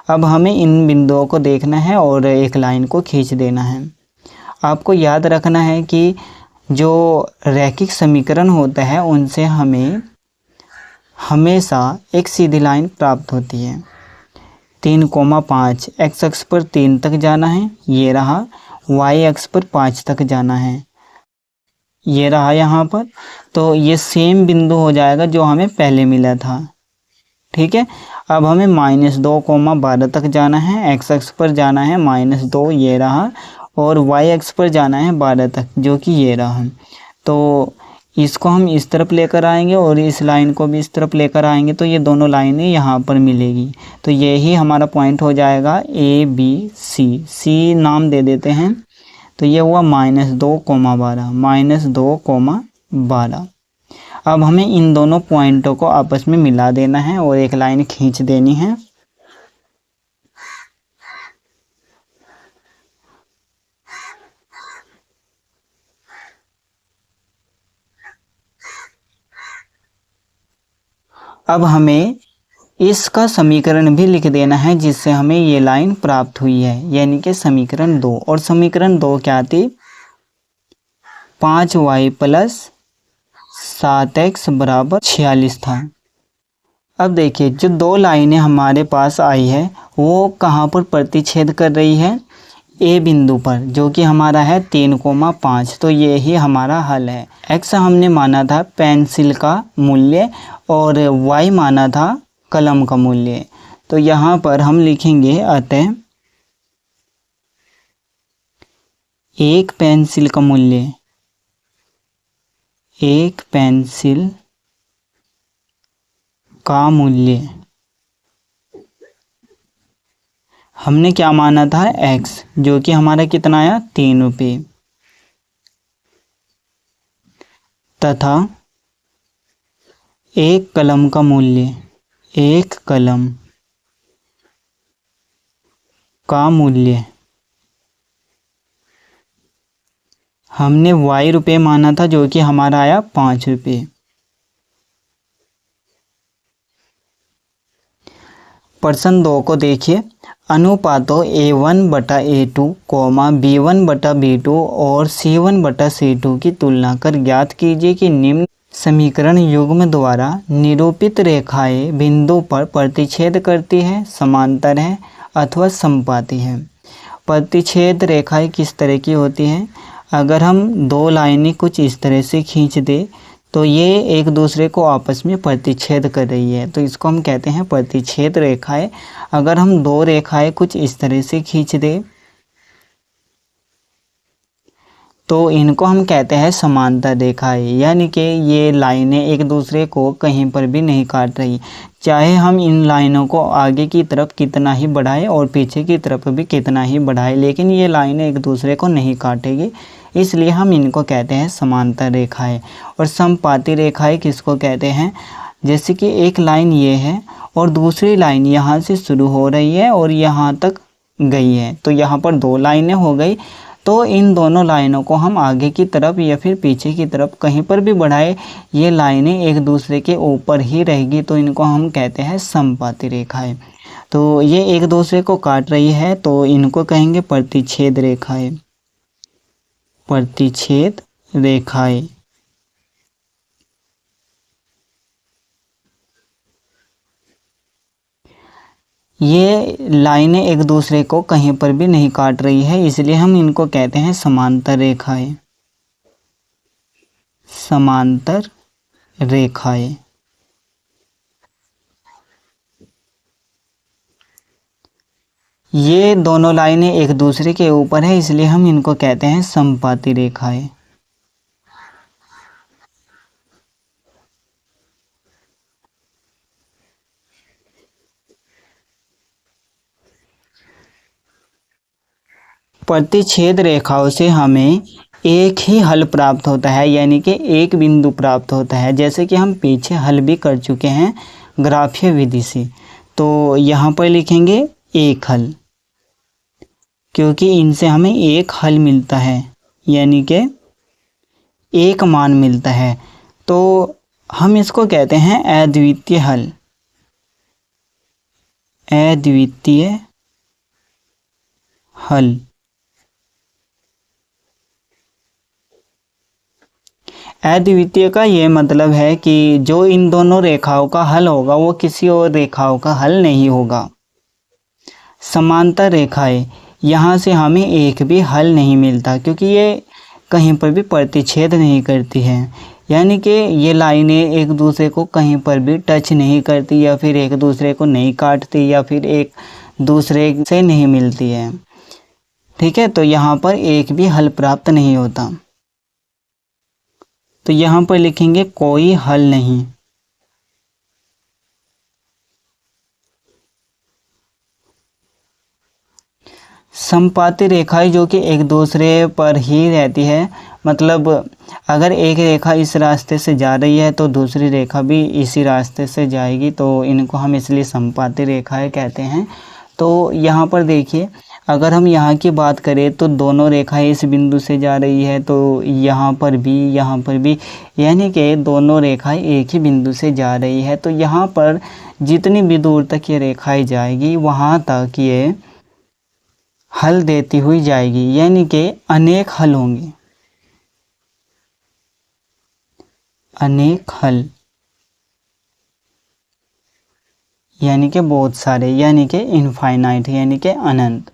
S1: अब हमें इन बिंदुओं को देखना है और एक लाइन को खींच देना है। आपको याद रखना है कि जो रैखिक समीकरण होता है उनसे हमें हमेशा एक सीधी लाइन प्राप्त होती है। 3,5 एक्स अक्ष पर 3 तक जाना है, ये रहा। वाई अक्ष पर 5 तक जाना है, ये रहा यहाँ पर। तो ये सेम बिंदु हो जाएगा जो हमें पहले मिला था, ठीक है। अब हमें -2,12 तक जाना है, एक्स अक्ष पर जाना है -2, ये रहा, और वाई अक्ष पर जाना है 12 तक, जो कि ये रहा। तो इसको हम इस तरफ लेकर आएंगे और इस लाइन को भी इस तरफ लेकर आएंगे, तो ये दोनों लाइनें यहाँ पर मिलेगी। तो यही हमारा पॉइंट हो जाएगा ABC। सी नाम दे देते हैं, तो ये हुआ -2,12, -2,12। अब हमें इन दोनों पॉइंटों को आपस में मिला देना है और एक लाइन खींच देनी है। अब हमें इसका समीकरण भी लिख देना है जिससे हमें ये लाइन प्राप्त हुई है, यानी कि समीकरण 2। और समीकरण 2 क्या थी, 5y + 7x = 46 था। अब देखिए जो दो लाइनें हमारे पास आई है वो कहाँ पर प्रतिच्छेद कर रही है, ए बिंदु पर, जो कि हमारा है 3,5। तो ये ही हमारा हल है। x हमने माना था पेंसिल का मूल्य और y माना था कलम का मूल्य। तो यहाँ पर हम लिखेंगे, अतः एक पेंसिल का मूल्य, एक पेंसिल का मूल्य हमने क्या माना था, x, जो कि हमारा कितना आया, 3 रुपये, तथा एक कलम का मूल्य, एक कलम का मूल्य हमने y रुपये माना था, जो कि हमारा आया 5 रुपये। प्रश्न 2 को देखिए, अनुपातों A1/A2, B1/B2 और C1/C2 की तुलना कर ज्ञात कीजिए कि निम्न समीकरण युग्म द्वारा निरूपित रेखाएं बिंदु पर प्रतिच्छेद करती है, समांतर है अथवा समपाती है। प्रतिच्छेद रेखाएं किस तरह की होती हैं, अगर हम दो लाइनें कुछ इस तरह से खींच दे तो ये एक दूसरे को आपस में प्रतिच्छेद कर रही है, तो इसको हम कहते हैं प्रतिच्छेद रेखाएं। अगर हम दो रेखाएं कुछ इस तरह से खींच दे तो इनको हम कहते हैं समांतर रेखाएं, यानी कि ये लाइनें एक दूसरे को कहीं पर भी नहीं काट रही। चाहे हम इन लाइनों को आगे की तरफ कितना ही बढ़ाएं और पीछे की तरफ भी कितना ही बढ़ाएं, लेकिन ये लाइनें एक दूसरे को नहीं काटेगी, इसलिए हम इनको कहते हैं समांतर रेखाएं। और समपाती रेखाएं किसको कहते हैं, जैसे कि एक लाइन ये है और दूसरी लाइन यहाँ से शुरू हो रही है और यहाँ तक गई है, तो यहाँ पर दो लाइनें हो गई, तो इन दोनों लाइनों को हम आगे की तरफ या फिर पीछे की तरफ कहीं पर भी बढ़ाए, ये लाइनें एक दूसरे के ऊपर ही रहेगी, तो इनको हम कहते हैं समपाती रेखाएं। तो ये एक दूसरे को काट रही है तो इनको कहेंगे प्रतिच्छेद रेखाएं, प्रतिच्छेद रेखाएं। ये लाइनें एक दूसरे को कहीं पर भी नहीं काट रही है, इसलिए हम इनको कहते हैं समांतर रेखाएं, समांतर रेखाएं। ये दोनों लाइनें एक दूसरे के ऊपर है, इसलिए हम इनको कहते हैं समपाती रेखाएं। प्रतिच्छेद रेखाओं से हमें एक ही हल प्राप्त होता है, यानी कि एक बिंदु प्राप्त होता है, जैसे कि हम पीछे हल भी कर चुके हैं ग्राफीय विधि से। तो यहाँ पर लिखेंगे एक हल, क्योंकि इनसे हमें एक हल मिलता है, यानी कि एक मान मिलता है। तो हम इसको कहते हैं अद्वितीय हल, अद्वितीय हल। अद्वितीय का ये मतलब है कि जो इन दोनों रेखाओं का हल होगा वो किसी और रेखाओं का हल नहीं होगा। समांतर रेखाएं, यहाँ से हमें एक भी हल नहीं मिलता, क्योंकि ये कहीं पर भी प्रतिच्छेद नहीं करती हैं, यानी कि ये लाइनें एक दूसरे को कहीं पर भी टच नहीं करती, या फिर एक दूसरे को नहीं काटती, या फिर एक दूसरे से नहीं मिलती है। ठीक है, तो यहाँ पर एक भी हल प्राप्त नहीं होता। तो यहाँ पर लिखेंगे कोई हल नहीं। समपाती रेखाएं जो कि एक दूसरे पर ही रहती है, मतलब अगर एक रेखा इस रास्ते से जा रही है तो दूसरी रेखा भी इसी रास्ते से जाएगी, तो इनको हम इसलिए समपाती रेखाएं कहते हैं। तो यहाँ पर देखिए, अगर हम यहाँ की बात करें तो दोनों रेखाएं इस बिंदु से जा रही है, तो यहाँ पर भी, यानी कि दोनों रेखाएं एक ही बिंदु से जा रही है। तो यहाँ पर जितनी भी दूर तक ये रेखाएं जाएगी वहाँ तक ये हल देती हुई जाएगी, यानी कि अनेक हल होंगे, अनेक हल, यानी कि बहुत सारे, यानी कि इनफाइनाइट, यानी कि अनंत।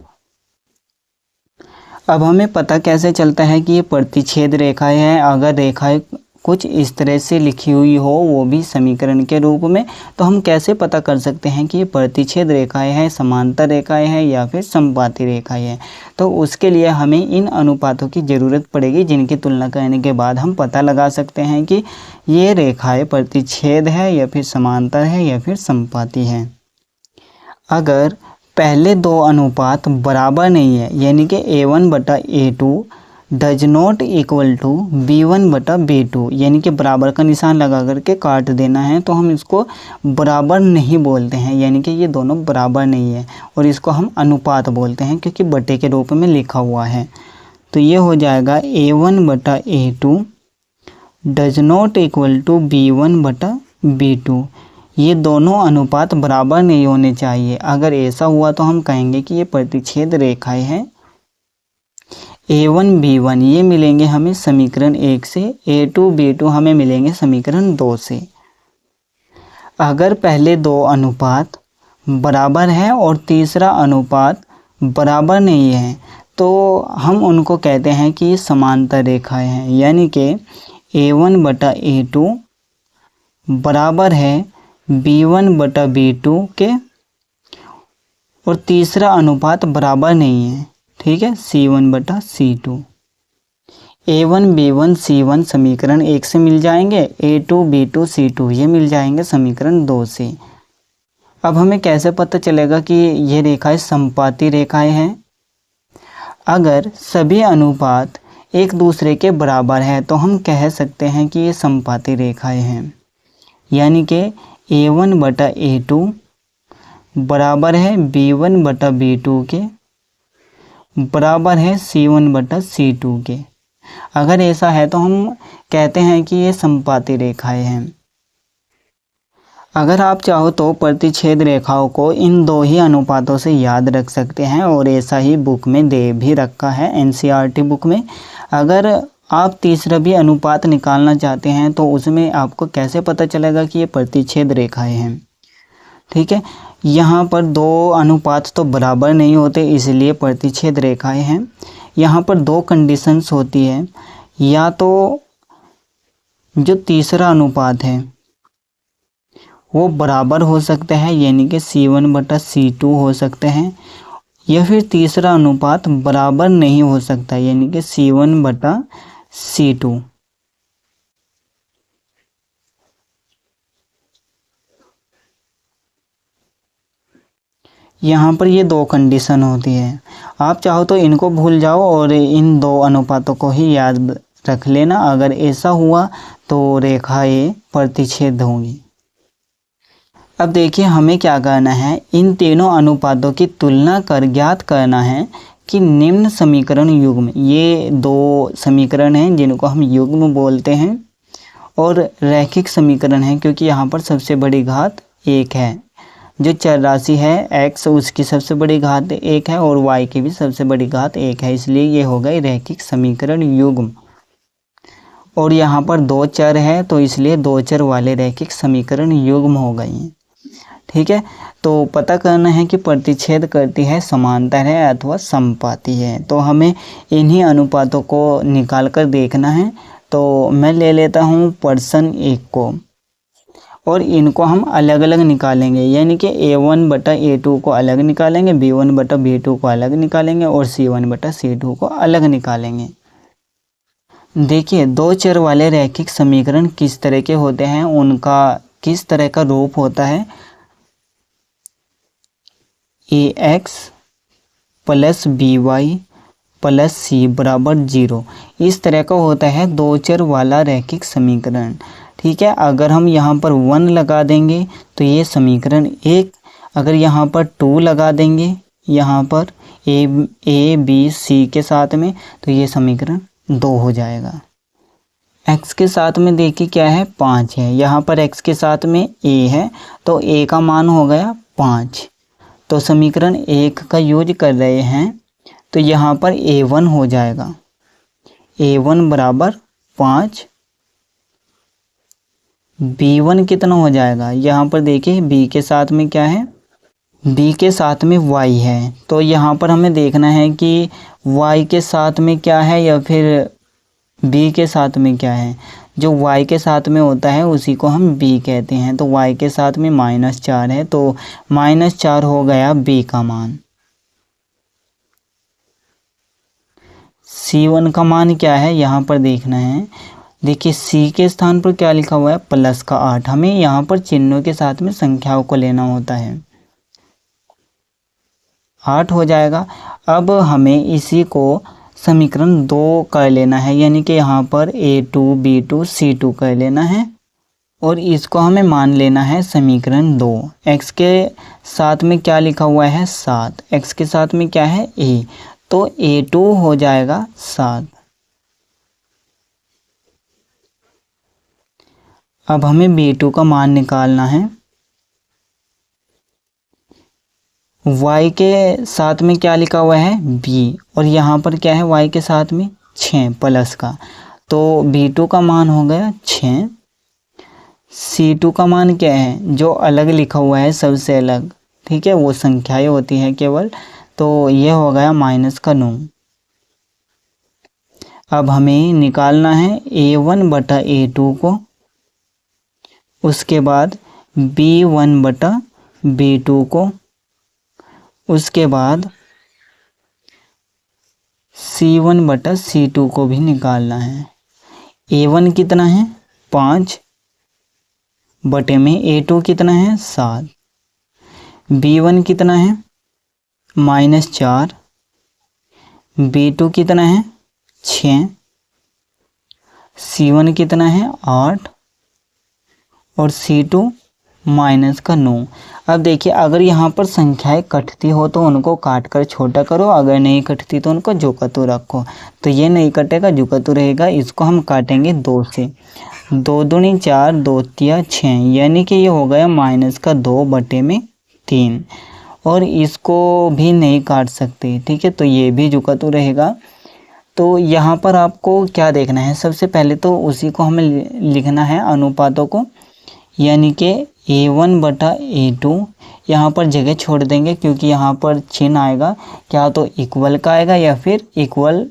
S1: अब हमें पता कैसे चलता है कि ये प्रतिच्छेद रेखाएं हैं? अगर रेखाएं कुछ इस तरह से लिखी हुई हो, वो भी समीकरण के रूप में, तो हम कैसे पता कर सकते हैं कि ये प्रतिच्छेद रेखाएं हैं, समांतर रेखाएं हैं या फिर समपाती रेखाएं हैं? तो उसके लिए हमें इन अनुपातों की ज़रूरत पड़ेगी, जिनकी तुलना करने के बाद हम पता लगा सकते हैं कि ये रेखाएं प्रतिच्छेद है या फिर समांतर है या फिर समपाती है। अगर पहले दो अनुपात बराबर नहीं है, यानी कि A1/A2 does not equal to B1/B2, यानी कि बराबर का निशान लगा करके काट देना है, तो हम इसको बराबर नहीं बोलते हैं, यानी कि ये दोनों बराबर नहीं है, और इसको हम अनुपात बोलते हैं क्योंकि बटे के रूप में लिखा हुआ है। तो ये हो जाएगा A1/A2 does not equal to B1/B2। ये दोनों अनुपात बराबर नहीं होने चाहिए। अगर ऐसा हुआ तो हम कहेंगे कि ये प्रतिच्छेद रेखाएं हैं। A1 B1 ये मिलेंगे हमें समीकरण 1 से, A2 B2 हमें मिलेंगे समीकरण 2 से। अगर पहले दो अनुपात बराबर है और तीसरा अनुपात बराबर नहीं है, तो हम उनको कहते हैं कि ये समांतर रेखाएं हैं, यानी कि A1/A2 बराबर है B1/B2 के, और तीसरा अनुपात बराबर नहीं है, ठीक है, C1/C2। A1 B1 C1 समीकरण 1 से मिल जाएंगे, A2 B2 C2 ये मिल जाएंगे समीकरण 2 से। अब हमें कैसे पता चलेगा कि ये रेखाएं समपाती रेखाएं हैं? अगर सभी अनुपात एक दूसरे के बराबर है तो हम कह सकते हैं कि ये समपाती रेखाएं हैं, यानी कि A1/A2 बराबर है B1/B2 के, बराबर है C1 बटा C2 के। अगर ऐसा है तो हम कहते हैं कि ये समपाती रेखाएं हैं। अगर आप चाहो तो प्रतिच्छेद रेखाओं को इन दो ही अनुपातों से याद रख सकते हैं, और ऐसा ही बुक में दे भी रखा है, NCERT बुक में। अगर आप तीसरा भी अनुपात निकालना चाहते हैं तो उसमें आपको कैसे पता चलेगा कि ये प्रतिच्छेद रेखाएं हैं। ठीक है, यहाँ पर दो अनुपात तो बराबर नहीं होते, इसलिए प्रतिच्छेद रेखाएं हैं। यहाँ पर दो कंडीशंस होती है, या तो जो तीसरा अनुपात है वो बराबर हो सकता है, यानी कि C1 बटा C2 हो सकते हैं, या फिर तीसरा अनुपात बराबर नहीं हो सकता, यानी कि C1 बटा C2। यहाँ पर ये दो कंडीशन होती है। आप चाहो तो इनको भूल जाओ और इन दो अनुपातों को ही याद रख लेना। अगर ऐसा हुआ तो रेखाएं प्रतिच्छेद होंगी। अब देखिए हमें क्या करना है, इन तीनों अनुपातों की तुलना कर ज्ञात करना है कि निम्न समीकरण युग्म, ये दो समीकरण हैं जिनको हम युग्म बोलते हैं, और रैखिक समीकरण है क्योंकि यहाँ पर सबसे बड़ी घात 1 है। जो चर राशि है x, उसकी सबसे बड़ी घात 1 है और y की भी सबसे बड़ी घात 1 है, इसलिए ये हो गई रैखिक समीकरण युग्म। और यहाँ पर दो चर है तो इसलिए दो चर वाले रैखिक समीकरण युग्म हो गई। ठीक है, तो पता करना है कि प्रतिच्छेद करती है, समांतर है अथवा समपाती है। तो हमें इन्हीं अनुपातों को निकाल कर देखना है। तो मैं ले लेता हूँ पर्सन 1 को, और इनको हम अलग अलग निकालेंगे, यानी कि A1 बटा A2 को अलग निकालेंगे, B1 बटा B2 को अलग निकालेंगे और C1 बटा C2 को अलग निकालेंगे। देखिए दो चर वाले रैखिक समीकरण किस तरह के होते हैं, उनका किस तरह का रूप होता है। AX plus BY plus C बराबर 0, इस तरह का होता है दो चर वाला रैखिक समीकरण। ठीक है, अगर हम यहाँ पर 1 लगा देंगे तो ये समीकरण 1, अगर यहाँ पर 2 लगा देंगे यहाँ पर A B C के साथ में, तो ये समीकरण 2 हो जाएगा। x के साथ में देखिए क्या है, 5 है, यहाँ पर x के साथ में a है तो a का मान हो गया 5। तो समीकरण 1 का यूज कर रहे हैं तो यहाँ पर a1 हो जाएगा, a1 बराबर 5। b1 कितना हो जाएगा, यहाँ पर देखिए b के साथ में क्या है, b के साथ में y है, तो यहाँ पर हमें देखना है कि y के साथ में क्या है या फिर b के साथ में क्या है। जो y के साथ में होता है उसी को हम b कहते हैं, तो y के साथ में -4 है तो -4 हो गया b का मान। C1 का मान क्या है यहाँ पर देखना है। देखिए c के स्थान पर क्या लिखा हुआ है, प्लस का 8, हमें यहाँ पर चिन्हों के साथ में संख्याओं को लेना होता है, 8 हो जाएगा। अब हमें इसी को समीकरण 2 कर लेना है, यानी कि यहाँ पर A2 B2 C2 कर लेना है, और इसको हमें मान लेना है समीकरण 2। x के साथ में क्या लिखा हुआ है, 7, x के साथ में क्या है a, तो A2 हो जाएगा 7। अब हमें B2 का मान निकालना है। y के साथ में क्या लिखा हुआ है, b, और यहाँ पर क्या है y के साथ में 6 प्लस का, तो B2 का मान हो गया 6। C2 का मान क्या है, जो अलग लिखा हुआ है सबसे अलग, ठीक है, वो संख्याएं होती हैं केवल, तो ये हो गया -9। अब हमें निकालना है A1 बटा A2 को, उसके बाद B1 बटा B2 को, उसके बाद C1 बटा C2 को भी निकालना है। A1 कितना है, 5 बटे में A2 कितना है, 7, B1 कितना है, -4, B2 कितना है, 6, C1 कितना है, 8, और C2 -9। अब देखिए अगर यहाँ पर संख्याएं कटती हो तो उनको काट कर छोटा करो, अगर नहीं कटती तो उनको जो का त्यों रखो। तो ये नहीं कटेगा, जो का त्यों रहेगा, इसको हम काटेंगे 2 से। 2 दूनी 4, 2 तिया 6, यानी कि ये हो गया -2/3। और इसको भी नहीं काट सकते, ठीक है, तो ये भी जो का त्यों रहेगा। तो यहाँ पर आपको क्या देखना है, सबसे पहले तो उसी को हमें लिखना है अनुपातों को, यानी कि A1/A2। यहाँ पर जगह छोड़ देंगे क्योंकि यहाँ पर चिन्ह आएगा, क्या तो इक्वल का आएगा या फिर इक्वल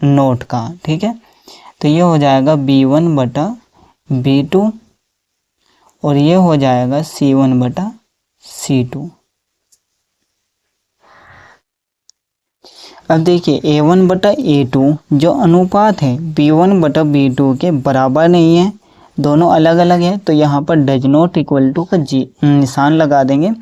S1: नोट का, ठीक है। तो ये हो जाएगा B1/B2 और ये हो जाएगा C1/C2। अब देखिए A1/A2 जो अनुपात है B1/B2 के बराबर नहीं है, दोनों अलग अलग है, तो यहाँ पर डज नॉट इक्वल टू का निशान लगा देंगे।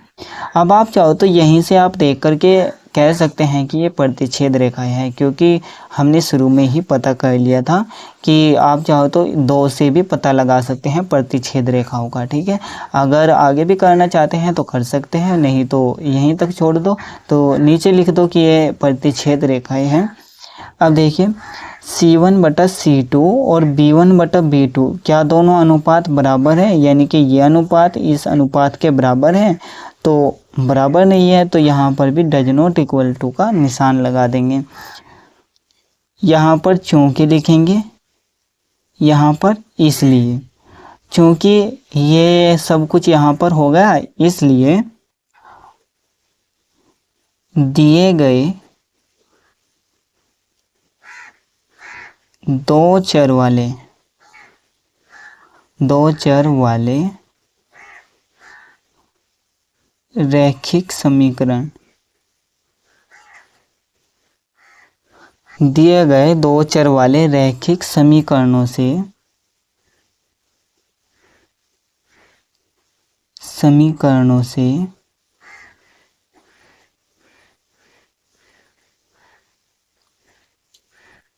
S1: अब आप चाहो तो यहीं से आप देख करके कह सकते हैं कि ये प्रतिच्छेद रेखाएं हैं, क्योंकि हमने शुरू में ही पता कर लिया था कि आप चाहो तो 2 से भी पता लगा सकते हैं प्रतिच्छेद रेखाओं का, ठीक है। अगर आगे भी करना चाहते हैं तो कर सकते हैं, नहीं तो यहीं तक छोड़ दो। तो नीचे लिख दो कि ये प्रतिच्छेद रेखाएं हैं। अब देखिए C1/C2 और B1/B2 क्या दोनों अनुपात बराबर है, यानी कि ये अनुपात इस अनुपात के बराबर है, तो बराबर नहीं है, तो यहाँ पर भी डज नॉट इक्वल टू का निशान लगा देंगे। यहाँ पर चूंकि लिखेंगे, यहाँ पर इसलिए, चूंकि ये सब कुछ यहाँ पर हो गया, इसलिए दिए गए 2 चर वाले रैखिक समीकरण, दिए गए 2 चर वाले रैखिक समीकरणों से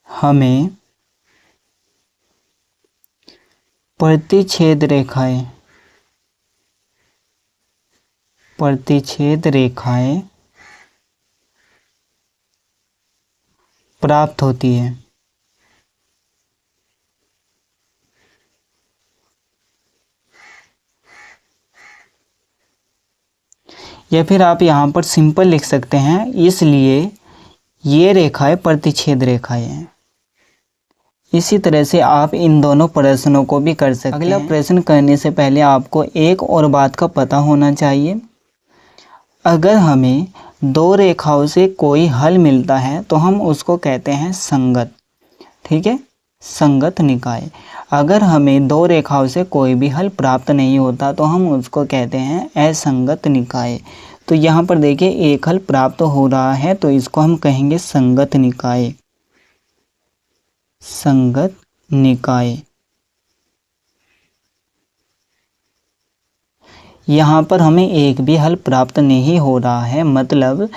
S1: हमें प्रतिच्छेद रेखाएं प्राप्त होती है। या फिर आप यहाँ पर सिंपल लिख सकते हैं, इसलिए ये रेखाएं प्रतिच्छेद रेखाएं हैं। इसी तरह से आप इन दोनों प्रश्नों को भी कर सकते हैं। अगला प्रश्न करने से पहले आपको एक और बात का पता होना चाहिए, अगर हमें 2 रेखाओं से कोई हल मिलता है तो हम उसको कहते हैं संगत, ठीक है, संगत निकाय। अगर हमें 2 रेखाओं से कोई भी हल प्राप्त नहीं होता तो हम उसको कहते हैं असंगत निकाय। तो यहाँ पर देखिए एक हल प्राप्त हो रहा है, तो इसको हम कहेंगे संगत निकाय, संगत निकाय। यहाँ पर हमें एक भी हल प्राप्त नहीं हो रहा है, मतलब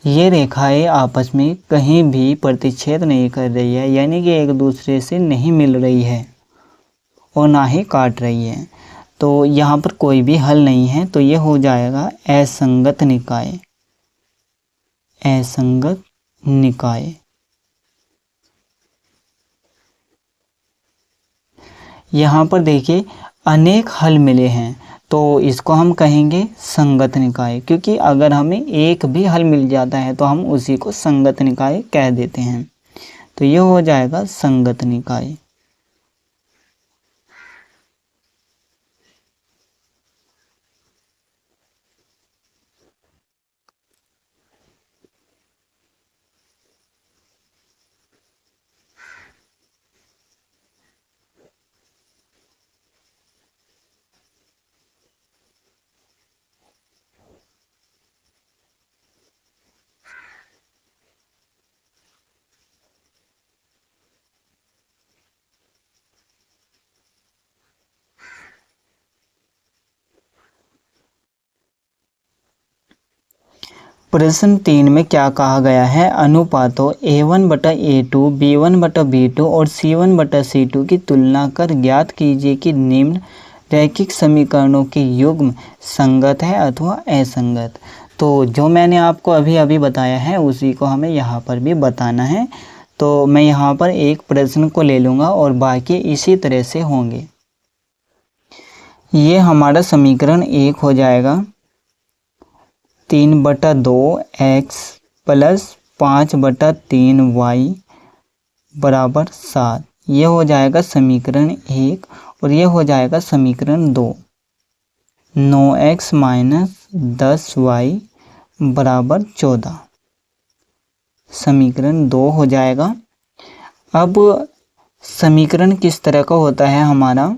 S1: ये रेखाएं आपस में कहीं भी प्रतिच्छेद नहीं कर रही है, यानी कि एक दूसरे से नहीं मिल रही है और ना ही काट रही है। तो यहाँ पर कोई भी हल नहीं है, तो ये हो जाएगा असंगत निकाय, असंगत निकाय। यहाँ पर देखिए अनेक हल मिले हैं, तो इसको हम कहेंगे संगत निकाय, क्योंकि अगर हमें एक भी हल मिल जाता है तो हम उसी को संगत निकाय कह देते हैं। तो ये हो जाएगा संगत निकाय। प्रश्न 3 में क्या कहा गया है, अनुपातों A1/A2, B1/B2 और C1/C2 की तुलना कर ज्ञात कीजिए कि निम्न रैखिक समीकरणों के युग्म संगत है अथवा असंगत। तो जो मैंने आपको अभी अभी बताया है उसी को हमें यहाँ पर भी बताना है। तो मैं यहाँ पर एक प्रश्न को ले लूँगा और बाकी इसी तरह से होंगे। ये हमारा समीकरण 1 हो जाएगा 3/2x प्लस 5/3y बराबर 7। ये हो जाएगा समीकरण 1 और ये हो जाएगा समीकरण 2। 9x माइनस 10y बराबर 14 समीकरण 2 हो जाएगा। अब समीकरण किस तरह का होता है हमारा,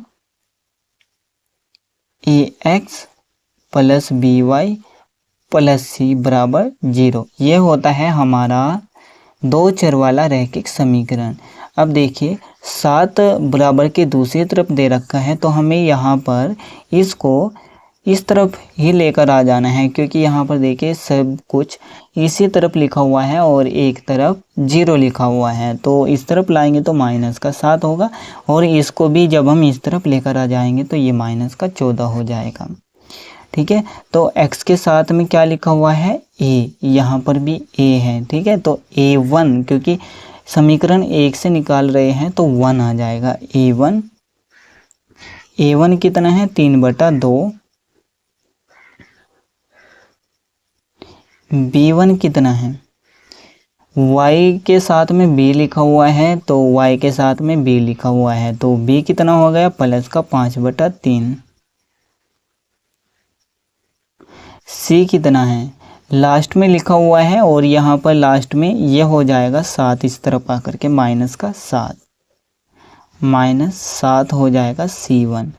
S1: ax plus by plus c बराबर 0। ये होता है हमारा 2 चर वाला रैखिक समीकरण। अब देखिए 7 बराबर के दूसरी तरफ दे रखा है तो हमें यहाँ पर इसको इस तरफ ही लेकर आ जाना है, क्योंकि यहाँ पर देखिए सब कुछ इसी तरफ लिखा हुआ है और एक तरफ 0 लिखा हुआ है। तो इस तरफ लाएंगे तो माइनस का 7 होगा और इसको भी जब हम इस तरफ लेकर आ जाएंगे तो ये माइनस का 14 हो जाएगा। ठीक है, तो x के साथ में क्या लिखा हुआ है a, यहाँ पर भी a है। ठीक है, तो a1 क्योंकि समीकरण 1 से निकाल रहे हैं तो 1 आ जाएगा। a1 कितना है 3/2। b1 कितना है, y के साथ में b लिखा हुआ है तो y के साथ में b लिखा हुआ है तो b कितना हो गया प्लस का 5/3। c कितना है लास्ट में लिखा हुआ है और यहाँ पर लास्ट में ये हो जाएगा 7 इस तरफ आकर के माइनस का 7 -7 हो जाएगा c1।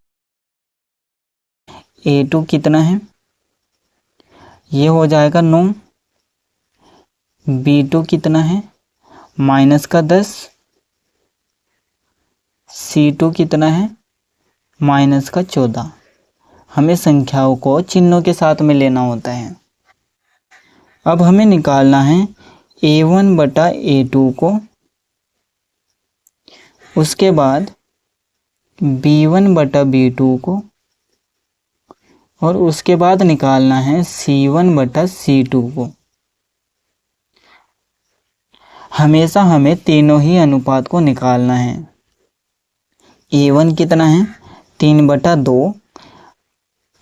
S1: a2 कितना है, ये हो जाएगा 9। b2 कितना है माइनस का 10। c2 कितना है माइनस का 14। हमें संख्याओं को चिन्हों के साथ में लेना होता है। अब हमें निकालना है a1/a2 को, उसके बाद b1/b2 को और उसके बाद निकालना है c1/c2 को। हमेशा हमें तीनों ही अनुपात को निकालना है। a1 कितना है 3/2।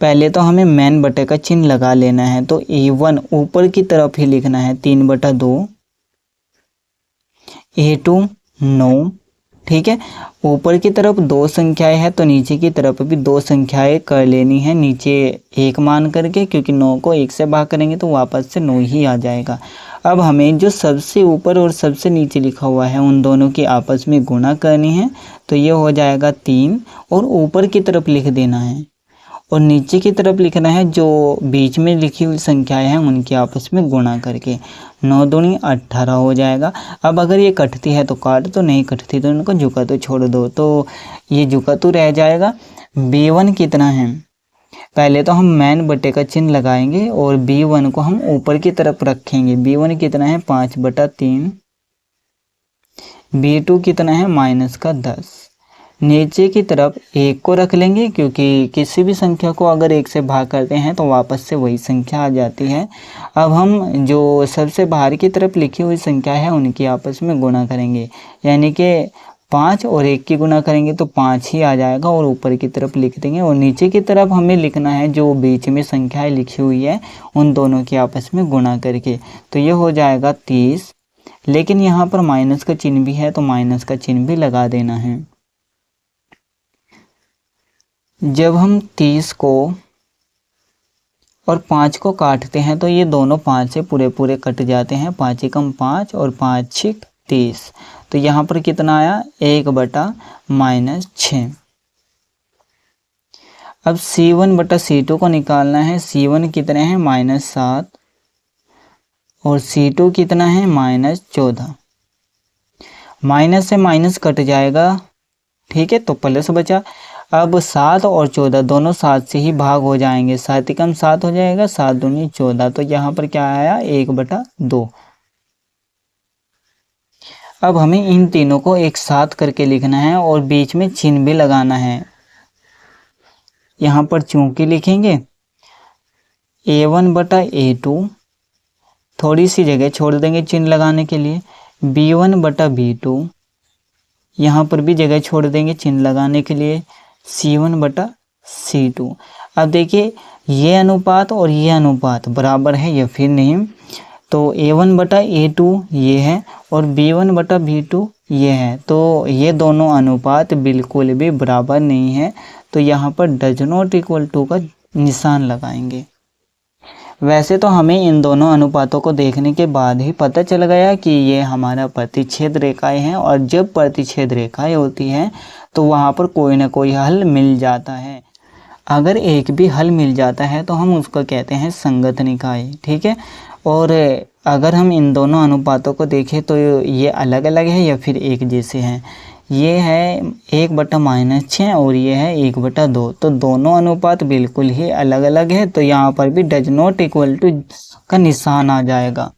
S1: पहले तो हमें मैन बटे का चिन्ह लगा लेना है तो a1 ऊपर की तरफ ही लिखना है 3/2। a2 9। ठीक है, ऊपर की तरफ 2 संख्याएं हैं तो नीचे की तरफ भी 2 संख्याएं कर लेनी है नीचे 1 मान करके, क्योंकि 9 को 1 से भाग करेंगे तो वापस से 9 ही आ जाएगा। अब हमें जो सबसे ऊपर और सबसे नीचे लिखा हुआ है उन दोनों की आपस में गुणा करनी है तो ये हो जाएगा 3 और ऊपर की तरफ लिख देना है और नीचे की तरफ लिखना है जो बीच में लिखी हुई संख्याएं हैं उनके आपस में गुणा करके। 9 दूनी 18 हो जाएगा। अब अगर ये कटती है तो काट दो, नहीं कटती तो इनको झुका तो छोड़ दो, तो ये झुका तो रह जाएगा। b1 कितना है, पहले तो हम मैन बटे का चिन्ह लगाएंगे और b1 को हम ऊपर की तरफ रखेंगे। b1 कितना है 5/3। b2 कितना है माइनस का 10। नीचे की तरफ 1 को रख लेंगे, क्योंकि किसी भी संख्या को अगर 1 से भाग करते हैं तो वापस से वही संख्या आ जाती है। अब हम जो सबसे बाहर की तरफ लिखी हुई संख्या है उनकी आपस में गुणा करेंगे, यानी कि 5 और 1 की गुणा करेंगे तो 5 ही आ जाएगा और ऊपर की तरफ लिख देंगे और नीचे की तरफ हमें लिखना है जो बीच में संख्याएं लिखी हुई है उन दोनों की आपस में गुणा करके। तो ये हो जाएगा 30, लेकिन यहाँ पर माइनस का चिन्ह भी है तो माइनस का चिन्ह भी लगा देना है। जब हम 30 को और 5 को काटते हैं तो ये दोनों 5 से पूरे पूरे कट जाते हैं। 5 एकम 5 और 5 छिक 30, तो यहाँ पर कितना आया 1/-6। अब c1/c2 को निकालना है। c1 कितने हैं -7 और c2 कितना है -14। माइनस से माइनस कट जाएगा, ठीक है, तो प्लस बचा। अब 7 और 14 दोनों 7 से ही भाग हो जाएंगे। 7 एकम 7 हो जाएगा, 7 दूनी 14, तो यहाँ पर क्या आया 1/2। अब हमें इन तीनों को एक साथ करके लिखना है और बीच में चिन्ह भी लगाना है। यहाँ पर चूंकि लिखेंगे A1/A2, थोड़ी सी जगह छोड़ देंगे चिन्ह लगाने के लिए, B1/B2, यहाँ पर भी जगह छोड़ देंगे चिन्ह लगाने के लिए, C1/C2। अब देखिए ये अनुपात और ये अनुपात बराबर है या फिर नहीं। तो A1/A2 ये है और B1/B2 ये है, तो ये दोनों अनुपात बिल्कुल भी बराबर नहीं है, तो यहाँ पर डज नॉट इक्वल टू का निशान लगाएंगे। वैसे तो हमें इन दोनों अनुपातों को देखने के बाद ही पता चल गया कि ये हमारा प्रतिच्छेद रेखाएं हैं, और जब प्रतिच्छेद रेखाएं होती हैं तो वहाँ पर कोई ना कोई हल मिल जाता है। अगर एक भी हल मिल जाता है तो हम उसको कहते हैं संगत निकाय, ठीक है। और अगर हम इन दोनों अनुपातों को देखें तो ये अलग अलग है या फिर एक जैसे हैं। ये है 1/-6 और ये है 1/2, तो दोनों अनुपात बिल्कुल ही अलग अलग है, तो यहाँ पर भी डज नॉट इक्वल टू का निशान आ जाएगा।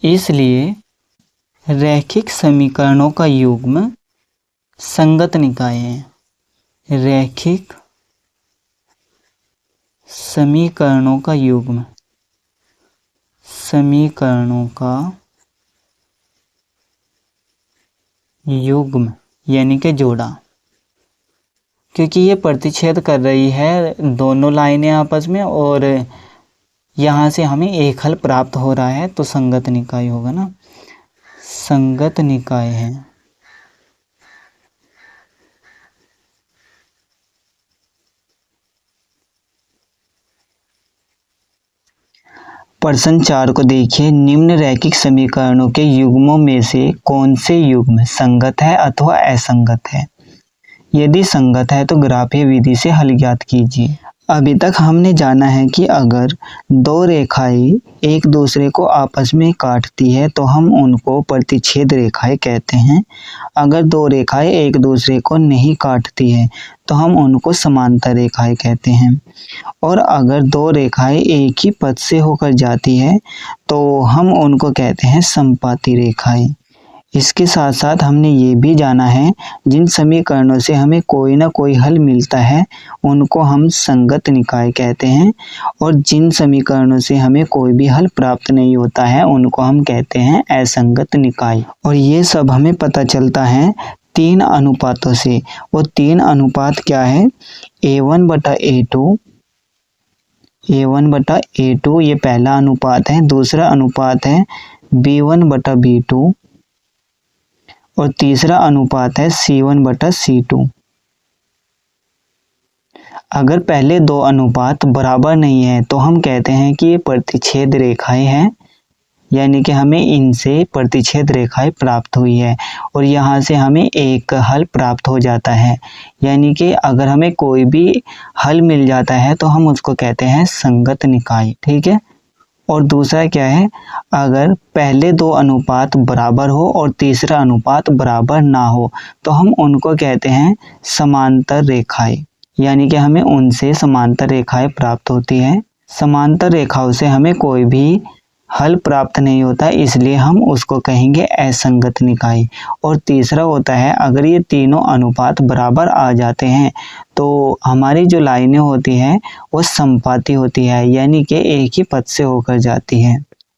S1: इसलिए रैखिक समीकरणों का युग्म संगत निकाय है। रैखिक समीकरणों का युग्म, समीकरणों का युग्म यानी कि जोड़ा, क्योंकि ये प्रतिच्छेद कर रही है दोनों लाइनें आपस में और यहाँ से हमें एक हल प्राप्त हो रहा है, तो संगत निकाय होगा ना, संगत निकाय है। प्रश्न 4 को देखिए, निम्न रैखिक समीकरणों के युग्मों में से कौन से युग्म संगत है अथवा असंगत है? यदि संगत है तो ग्राफीय विधि से हल ज्ञात कीजिए। अभी तक हमने जाना है कि अगर दो रेखाएं एक दूसरे को आपस में काटती है तो हम उनको प्रतिच्छेद रेखाएं कहते हैं। अगर दो रेखाएं एक दूसरे को नहीं काटती है तो हम उनको समांतर रेखाएं कहते हैं। और अगर दो रेखाएं एक ही पथ से होकर जाती है तो हम उनको कहते हैं समपाती रेखाएं। इसके साथ साथ हमने ये भी जाना है जिन समीकरणों से हमें कोई ना कोई हल मिलता है उनको हम संगत निकाय कहते हैं, और जिन समीकरणों से हमें कोई भी हल प्राप्त नहीं होता है उनको हम कहते हैं असंगत निकाय। और ये सब हमें पता चलता है 3 अनुपातों से। वो 3 अनुपात क्या है? A1/A2, A1/A2 ये पहला अनुपात है। दूसरा अनुपात है B1/B2 और तीसरा अनुपात है C1/C2। अगर पहले 2 अनुपात बराबर नहीं है तो हम कहते हैं कि ये प्रतिच्छेद रेखाएं हैं, यानी कि हमें इनसे प्रतिच्छेद रेखाएं प्राप्त हुई है और यहाँ से हमें एक हल प्राप्त हो जाता है। यानी कि अगर हमें कोई भी हल मिल जाता है तो हम उसको कहते हैं संगत निकाय, ठीक है। और दूसरा क्या है? अगर पहले 2 अनुपात बराबर हो और तीसरा अनुपात बराबर ना हो तो हम उनको कहते हैं समांतर रेखाएं, यानी कि हमें उनसे समांतर रेखाएं प्राप्त होती है। समांतर रेखाओं से हमें कोई भी हल प्राप्त नहीं होता, इसलिए हम उसको कहेंगे असंगत निकाय। और तीसरा होता है अगर ये तीनों अनुपात बराबर आ जाते हैं तो हमारी जो लाइनें होती हैं वो समपाती होती है, यानी कि एक ही पथ से होकर जाती है।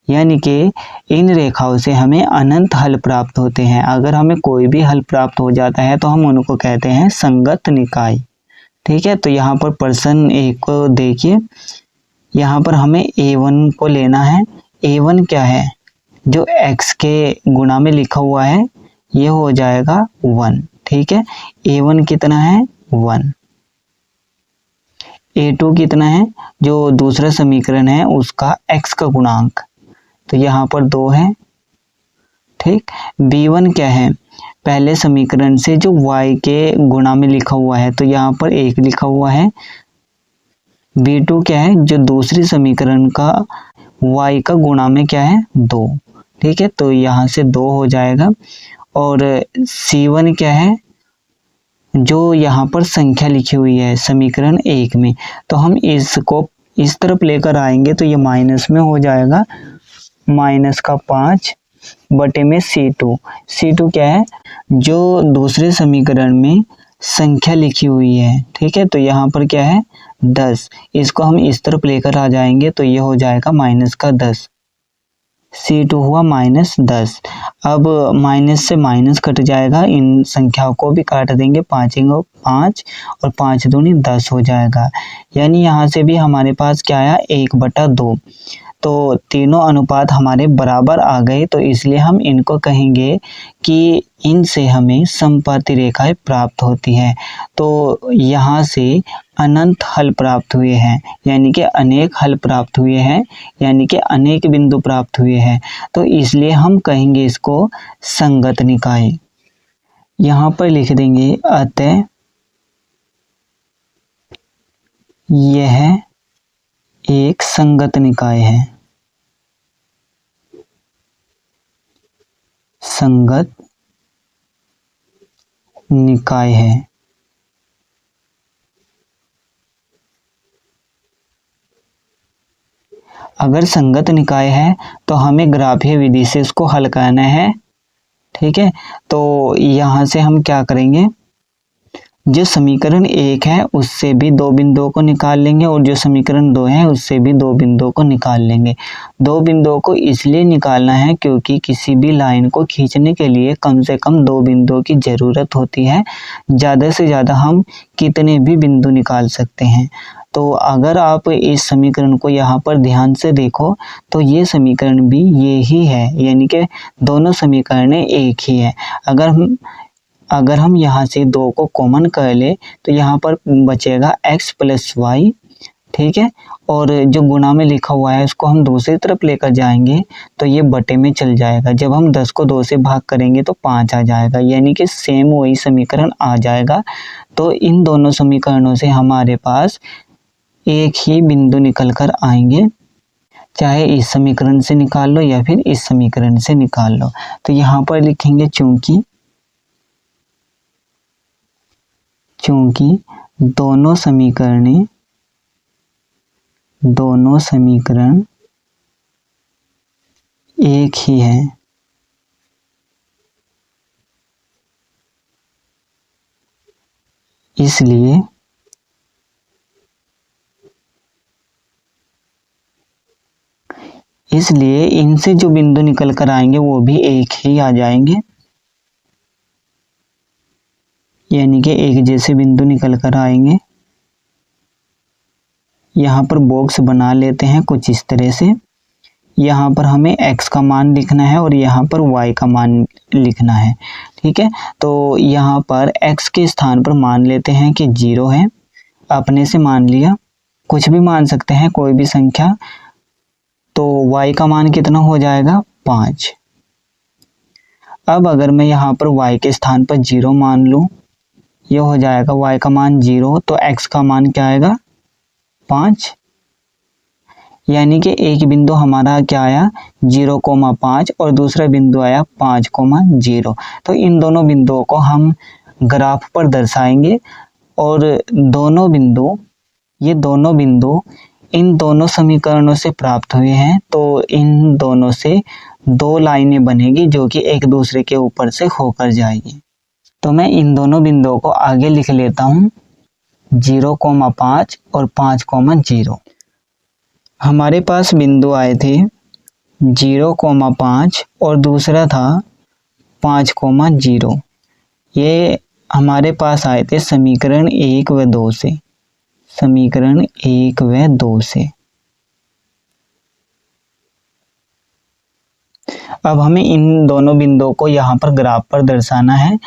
S1: यानी कि इन रेखाओं से हमें अनंत हल प्राप्त होते हैं। अगर हमें कोई भी हल प्राप्त हो जाता है तो हम उनको कहते हैं संगत निकाय, ठीक है। तो यहाँ पर प्रश्न 1 को देखिए, यहाँ पर हमें A1 को लेना है। A1 क्या है? जो x के गुणा में लिखा हुआ है ये हो जाएगा 1, ठीक है। A1 कितना है? 1। A2 कितना है? जो दूसरा समीकरण है उसका x का गुणांक, तो यहाँ पर 2 है, ठीक। B1 क्या है? पहले समीकरण से जो y के गुणा में लिखा हुआ है तो यहाँ पर 1 लिखा हुआ है। B2 क्या है? जो दूसरी समीकरण का y का गुणा में क्या है? 2, ठीक है। तो यहाँ से 2 हो जाएगा। और C1 क्या है? जो यहाँ पर संख्या लिखी हुई है समीकरण 1 में, तो हम इसको इस तरफ लेकर आएंगे तो ये माइनस में हो जाएगा, -5 बटे में C2। C2 क्या है? जो दूसरे समीकरण में संख्या लिखी हुई है, ठीक है। तो यहाँ पर क्या है 10, इसको हम इस तरफ लेकर आ जाएंगे तो ये हो जाएगा माइनस का 10, C2 हुआ -10। अब माइनस से माइनस कट जाएगा, इन संख्याओं को भी काट देंगे, 5 और 5 दूनी 10 हो जाएगा। यानी यहाँ से भी हमारे पास क्या आया 1/2। तो तीनों अनुपात हमारे बराबर आ गए, तो इसलिए हम इनको कहेंगे कि इनसे हमें समपाती रेखाएं प्राप्त होती है। तो यहाँ से अनंत हल प्राप्त हुए हैं, यानी कि अनेक हल प्राप्त हुए हैं, यानी कि अनेक बिंदु प्राप्त हुए हैं। तो इसलिए हम कहेंगे इसको संगत निकाय। यहाँ पर लिख देंगे अतः यह एक संगत निकाय है। संगत निकाय है। अगर संगत निकाय है तो हमें ग्राफीय विधि से इसको हल करना है, ठीक है। तो यहाँ से हम क्या करेंगे, जो समीकरण 1 है उससे भी 2 बिंदुओं को निकाल लेंगे और जो समीकरण 2 है उससे भी 2 बिंदुओं को निकाल लेंगे। 2 बिंदुओं को इसलिए निकालना है क्योंकि किसी भी लाइन को खींचने के लिए कम से कम 2 बिंदुओं की ज़रूरत होती है। ज़्यादा से ज़्यादा हम कितने भी बिंदु निकाल सकते हैं। तो अगर आप इस समीकरण को यहाँ पर ध्यान से देखो तो ये समीकरण भी ये ही है, यानी कि दोनों समीकरण एक ही है। अगर हम यहाँ से 2 को कॉमन कर ले तो यहाँ पर बचेगा x + y, ठीक है। और जो गुणा में लिखा हुआ है उसको हम दूसरी तरफ लेकर जाएंगे तो ये बटे में चल जाएगा। जब हम 10 को 2 से भाग करेंगे तो 5 आ जाएगा, यानी कि सेम वही समीकरण आ जाएगा। तो इन दोनों समीकरणों से हमारे पास एक ही बिंदु निकल कर आएंगे, चाहे इस समीकरण से निकाल लो या फिर इस समीकरण से निकाल लो। तो यहाँ पर लिखेंगे चूंकि दोनों समीकरण एक ही है, इसलिए इनसे जो बिंदु निकल कर आएंगे वो भी एक ही आ जाएंगे, यानी कि एक जैसे बिंदु निकल कर आएंगे। यहाँ पर बॉक्स बना लेते हैं कुछ इस तरह से। यहाँ पर हमें x का मान लिखना है और यहाँ पर y का मान लिखना है, ठीक है। तो यहाँ पर x के स्थान पर मान लेते हैं कि 0 है, अपने से मान लिया, कुछ भी मान सकते हैं कोई भी संख्या। तो y का मान कितना हो जाएगा 5। अब अगर मैं यहाँ पर y के स्थान पर 0 मान लूँ, यह हो जाएगा y का मान 0, तो x का मान क्या आएगा 5, यानी कि एक बिंदु हमारा क्या आया 0,5 और दूसरा बिंदु आया 5,0। तो इन दोनों बिंदुओं को हम ग्राफ पर दर्शाएंगे और ये दोनों बिंदु इन दोनों समीकरणों से प्राप्त हुए हैं। तो इन दोनों से 2 लाइनें बनेगी जो कि एक दूसरे के ऊपर से होकर जाएगी। तो मैं इन दोनों बिंदुओं को आगे लिख लेता हूँ, 0,5 और 5,0। हमारे पास बिंदु आए थे 0,5 और दूसरा था 5,0। ये हमारे पास आए थे समीकरण 1 व 2 से, समीकरण 1 व 2 से। अब हमें इन दोनों बिंदुओं को यहाँ पर ग्राफ पर दर्शाना है।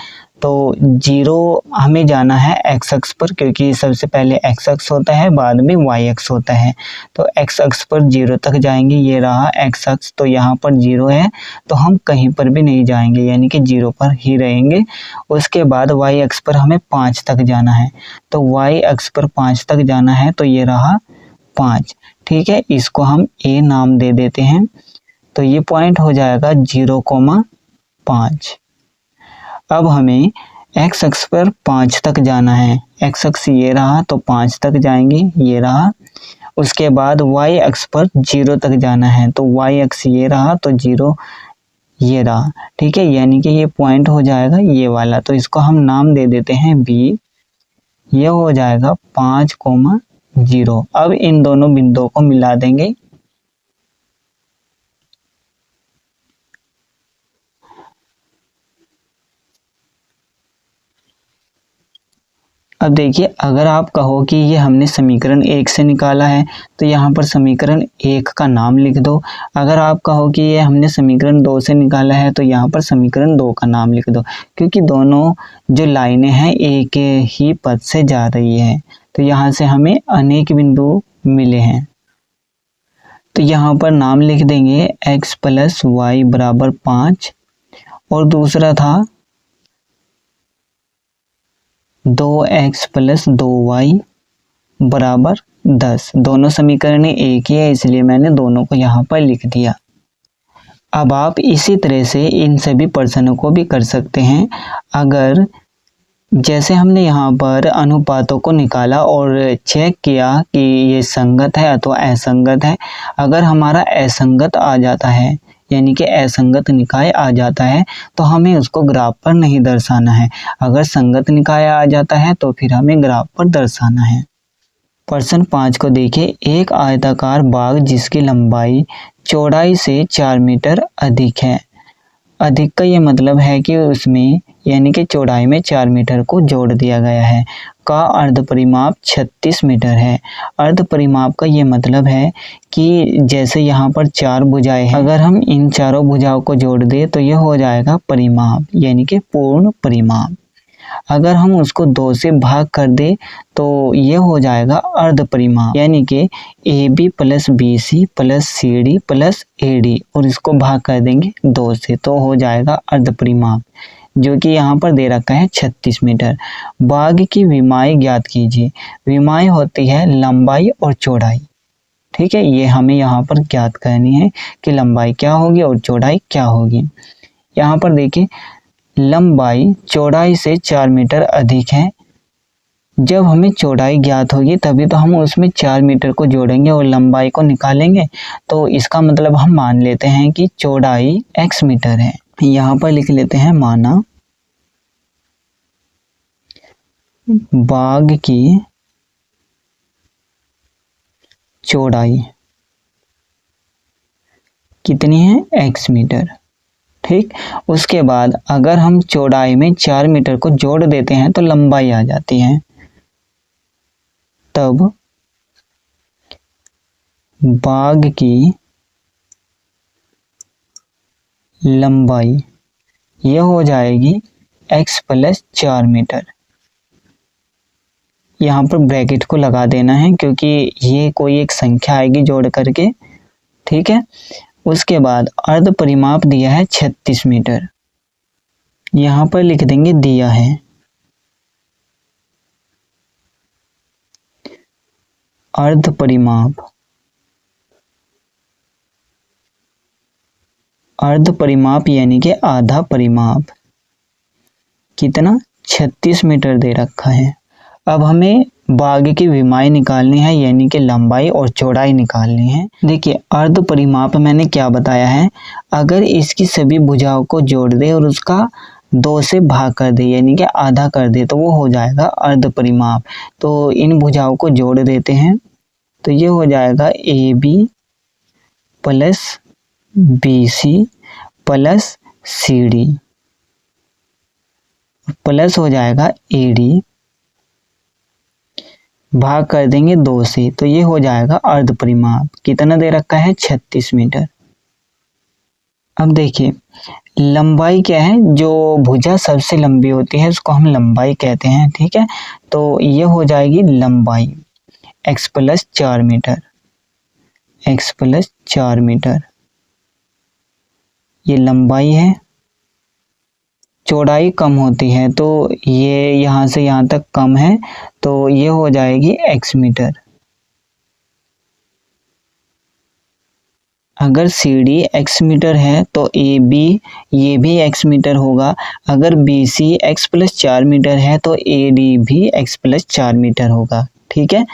S1: तो 0 हमें जाना है x अक्ष पर, क्योंकि सबसे पहले x अक्ष होता है, बाद में y अक्ष होता है। तो x अक्ष पर 0 तक जाएंगे, ये रहा x अक्ष। तो यहाँ पर 0 है तो हम कहीं पर भी नहीं जाएंगे, यानी कि 0 पर ही रहेंगे। उसके बाद y अक्ष पर हमें 5 तक जाना है, तो y अक्ष पर 5 तक जाना है, तो ये रहा 5, ठीक है। इसको हम a नाम दे देते हैं। तो ये पॉइंट हो जाएगा 0,5। अब हमें x अक्ष पर 5 तक जाना है, x अक्ष ये रहा तो 5 तक जाएंगे, ये रहा। उसके बाद y अक्ष पर 0 तक जाना है, तो y अक्ष ये रहा तो 0 ये रहा, ठीक है, यानी कि ये पॉइंट हो जाएगा ये वाला, तो इसको हम नाम दे देते हैं बी। ये हो जाएगा 5,0। अब इन दोनों बिंदुओं को मिला देंगे। अब देखिए, अगर आप कहो कि ये हमने समीकरण 1 से निकाला है तो यहाँ पर समीकरण 1 का नाम लिख दो। अगर आप कहो कि ये हमने समीकरण 2 से निकाला है तो यहाँ पर समीकरण 2 का नाम लिख दो, क्योंकि दोनों जो लाइनें हैं एक ही पथ से जा रही है, तो यहाँ से हमें अनेक बिंदु मिले हैं। तो यहाँ पर नाम लिख देंगे x + y = 5 और दूसरा था 2x + 2y = 10। दोनों समीकरण एक ही है, इसलिए मैंने दोनों को यहाँ पर लिख दिया। अब आप इसी तरह से इन सभी प्रश्नों को भी कर सकते हैं। अगर जैसे हमने यहाँ पर अनुपातों को निकाला और चेक किया कि ये संगत है अथवा असंगत है, अगर हमारा असंगत आ जाता है यानी कि असंगत निकाय आ जाता है तो हमें उसको ग्राफ पर नहीं दर्शाना है। अगर संगत निकाय आ जाता है तो फिर हमें ग्राफ पर दर्शाना है। प्रश्न 5 को देखिए। एक आयताकार बाग जिसकी लंबाई चौड़ाई से 4 मीटर अधिक है। अधिक का ये मतलब है कि उसमें यानी कि चौड़ाई में 4 मीटर को जोड़ दिया गया है, का अर्ध परिमाप 36 मीटर है। अर्ध परिमाप का ये मतलब है कि जैसे यहाँ पर 4 भुजाएं हैं, अगर हम इन चारों भुजाओं को जोड़ दें तो ये हो जाएगा परिमाप यानी कि पूर्ण परिमाप। अगर हम उसको 2 से भाग कर दे तो ये हो जाएगा अर्ध परिमाप यानी कि AB + BC + CD + AD और इसको भाग कर देंगे 2 से तो हो जाएगा अर्ध परिमाप, जो कि यहाँ पर दे रखा है 36 मीटर। बाग की विमाएं ज्ञात कीजिए। विमाएं होती है लंबाई और चौड़ाई, ठीक है, ये हमें यहाँ पर ज्ञात करनी है कि लंबाई क्या होगी और चौड़ाई क्या होगी। यहाँ पर देखिए, लंबाई चौड़ाई से 4 मीटर अधिक है। जब हमें चौड़ाई ज्ञात होगी तभी तो हम उसमें 4 मीटर को जोड़ेंगे और लंबाई को निकालेंगे, तो इसका मतलब हम मान लेते हैं कि चौड़ाई x मीटर है। यहाँ पर लिख लेते हैं माना बाग की चौड़ाई कितनी है x मीटर, ठीक। उसके बाद अगर हम चौड़ाई में 4 मीटर को जोड़ देते हैं तो लंबाई आ जाती है। तब बाग की लंबाई ये हो जाएगी x + 4 मीटर। यहाँ पर ब्रैकेट को लगा देना है क्योंकि ये कोई एक संख्या आएगी जोड़ करके, ठीक है। उसके बाद अर्ध परिमाप दिया है 36 मीटर, यहाँ पर लिख देंगे दिया है अर्ध परिमाप। अर्ध परिमाप यानी कि आधा परिमाप कितना 36 मीटर दे रखा है। अब हमें बाग की विमाएं निकालनी है यानी कि लंबाई और चौड़ाई निकालनी है। देखिए, अर्ध परिमाप मैंने क्या बताया है, अगर इसकी सभी भुजाओं को जोड़ दे और उसका 2 से भाग कर दे यानी कि आधा कर दे तो वो हो जाएगा अर्ध परिमाप। तो इन भुजाओं को जोड़ देते हैं तो ये हो जाएगा AB + BC + CD प्लस हो जाएगा AD, भाग कर देंगे 2 से तो ये हो जाएगा अर्ध परिमाप। कितना दे रखा है 36 मीटर। अब देखिए, लंबाई क्या है, जो भुजा सबसे लंबी होती है उसको हम लंबाई कहते हैं, ठीक है। तो ये हो जाएगी लंबाई x + 4 मीटर, x + 4 मीटर ये लंबाई है। चौड़ाई कम होती है तो ये यहाँ से यहाँ तक कम है तो ये हो जाएगी x मीटर। अगर CD x मीटर है तो AB ये भी x मीटर होगा। अगर BC x + 4 मीटर है तो AD भी x + 4 मीटर होगा, ठीक है।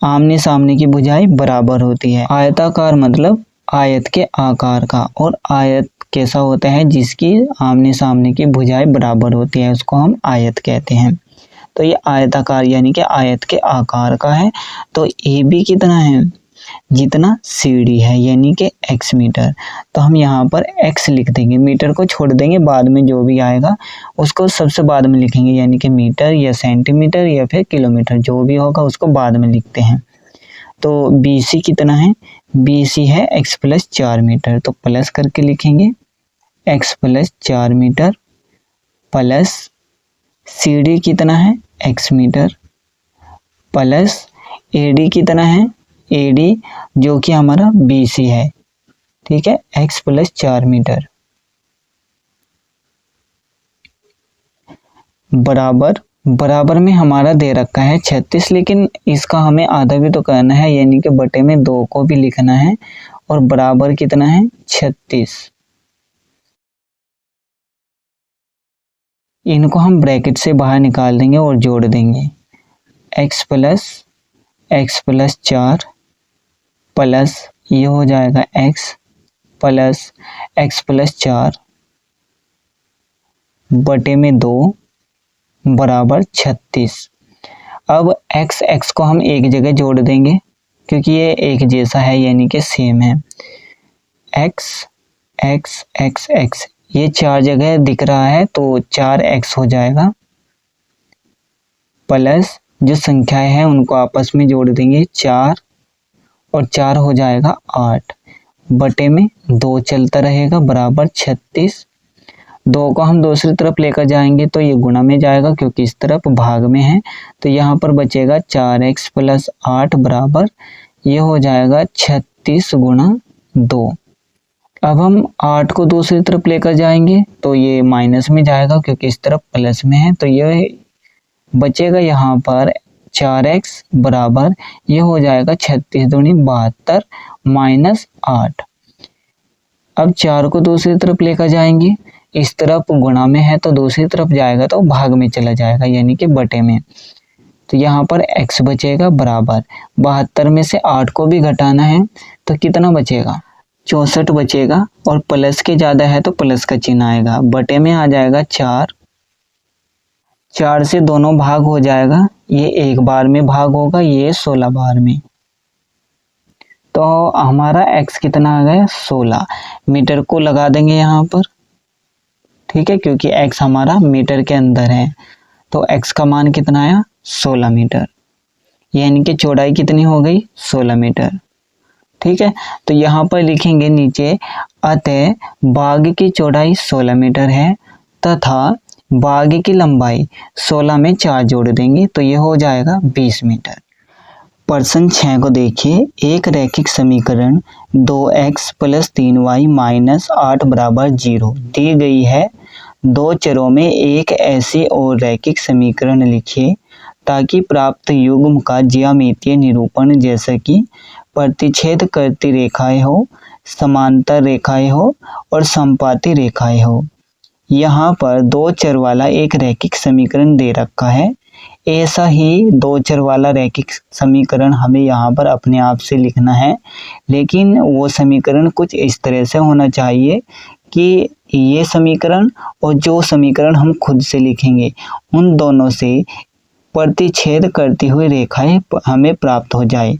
S1: आमने सामने की भुजाएं बराबर होती है। आयताकार मतलब आयत के आकार का और आयत कैसा होता है, जिसकी आमने सामने की भुजाएं बराबर होती है, उसको हम आयत कहते हैं। तो ये आयताकार यानी कि आयत के आकार का है। तो ए बी कितना है, जितना सी डी है यानी कि x मीटर। तो हम यहाँ पर x लिख देंगे, मीटर को छोड़ देंगे, बाद में जो भी आएगा उसको सबसे बाद में लिखेंगे, यानी कि मीटर या सेंटीमीटर या फिर किलोमीटर, जो भी होगा उसको बाद में लिखते हैं। तो बी सी कितना है, बी सी है x प्लस 4 मीटर। तो प्लस करके लिखेंगे x plus 4 metre plus C D कितना है x metre plus A D कितना है, ए डी जो कि हमारा बी सी है, ठीक है, x प्लस 4 मीटर बराबर, बराबर में हमारा दे रखा है 36, लेकिन इसका हमें आधा भी तो करना है, यानी कि बटे में 2 को भी लिखना है, और बराबर कितना है 36। इनको हम ब्रैकेट से बाहर निकाल देंगे और जोड़ देंगे, x प्लस 4 प्लस ये हो जाएगा x प्लस x प्लस 4 बटे में 2 बराबर 36। अब x को हम एक जगह जोड़ देंगे क्योंकि ये एक जैसा है, यानी कि सेम है। x ये 4 जगह दिख रहा है तो 4x हो जाएगा, प्लस जो संख्याएं हैं उनको आपस में जोड़ देंगे, 4 और 4 हो जाएगा 8 बटे में 2 चलता रहेगा बराबर 36। 2 को हम दूसरी तरफ लेकर जाएंगे तो ये गुणा में जाएगा क्योंकि इस तरफ भाग में है, तो यहाँ पर बचेगा 4x प्लस 8 बराबर ये हो जाएगा 36 गुणा 2। अब हम 8 को दूसरी तरफ लेकर जाएंगे तो ये माइनस में जाएगा क्योंकि इस तरफ प्लस में है, तो ये बचेगा यहाँ पर 4x बराबर ये हो जाएगा 36 दूनी 72 माइनस 8। अब 4 को दूसरी तरफ लेकर जाएंगे, इस तरफ गुणा में है तो दूसरी तरफ जाएगा तो भाग में चला जाएगा, यानी कि बटे में, तो यहाँ पर x बचेगा बराबर 72 में से 8 को भी घटाना है तो कितना बचेगा 64 बचेगा, और प्लस के ज़्यादा है तो प्लस का चिन्ह आएगा, बटे में आ जाएगा 4 से दोनों भाग हो जाएगा, ये एक बार में भाग होगा, ये 16 बार में, तो हमारा x कितना आ गया 16। मीटर को लगा देंगे यहाँ पर, ठीक है, क्योंकि x हमारा मीटर के अंदर है, तो x का मान कितना आया 16 मीटर, यानी कि चौड़ाई कितनी हो गई 16 मीटर, ठीक है। तो यहाँ पर लिखेंगे नीचे, अतः बाग की चौड़ाई 16 मीटर है तथा बाग की लंबाई 16 में 4 जोड़ देंगे तो ये हो जाएगा 20 मीटर। प्रश्न 6 को देखिए, एक रैखिक समीकरण 2x प्लस 3y माइनस 8 बराबर 0 दी गई है। 2 चरों में एक ऐसी और रैखिक समीकरण लिखिए ताकि प्राप्त युग्म का ज्यामितीय निरूपण जैसे कि प्रतिच्छेद करती रेखाएं हो, समांतर रेखाएं हो और संपाती रेखाएं हो। यहाँ पर 2 चर वाला एक रैखिक समीकरण दे रखा है, ऐसा ही 2 चर वाला रैखिक समीकरण हमें यहाँ पर अपने आप से लिखना है, लेकिन वो समीकरण कुछ इस तरह से होना चाहिए कि ये समीकरण और जो समीकरण हम खुद से लिखेंगे उन दोनों से प्रतिच्छेद करती हुई रेखाएं हमें प्राप्त हो जाए,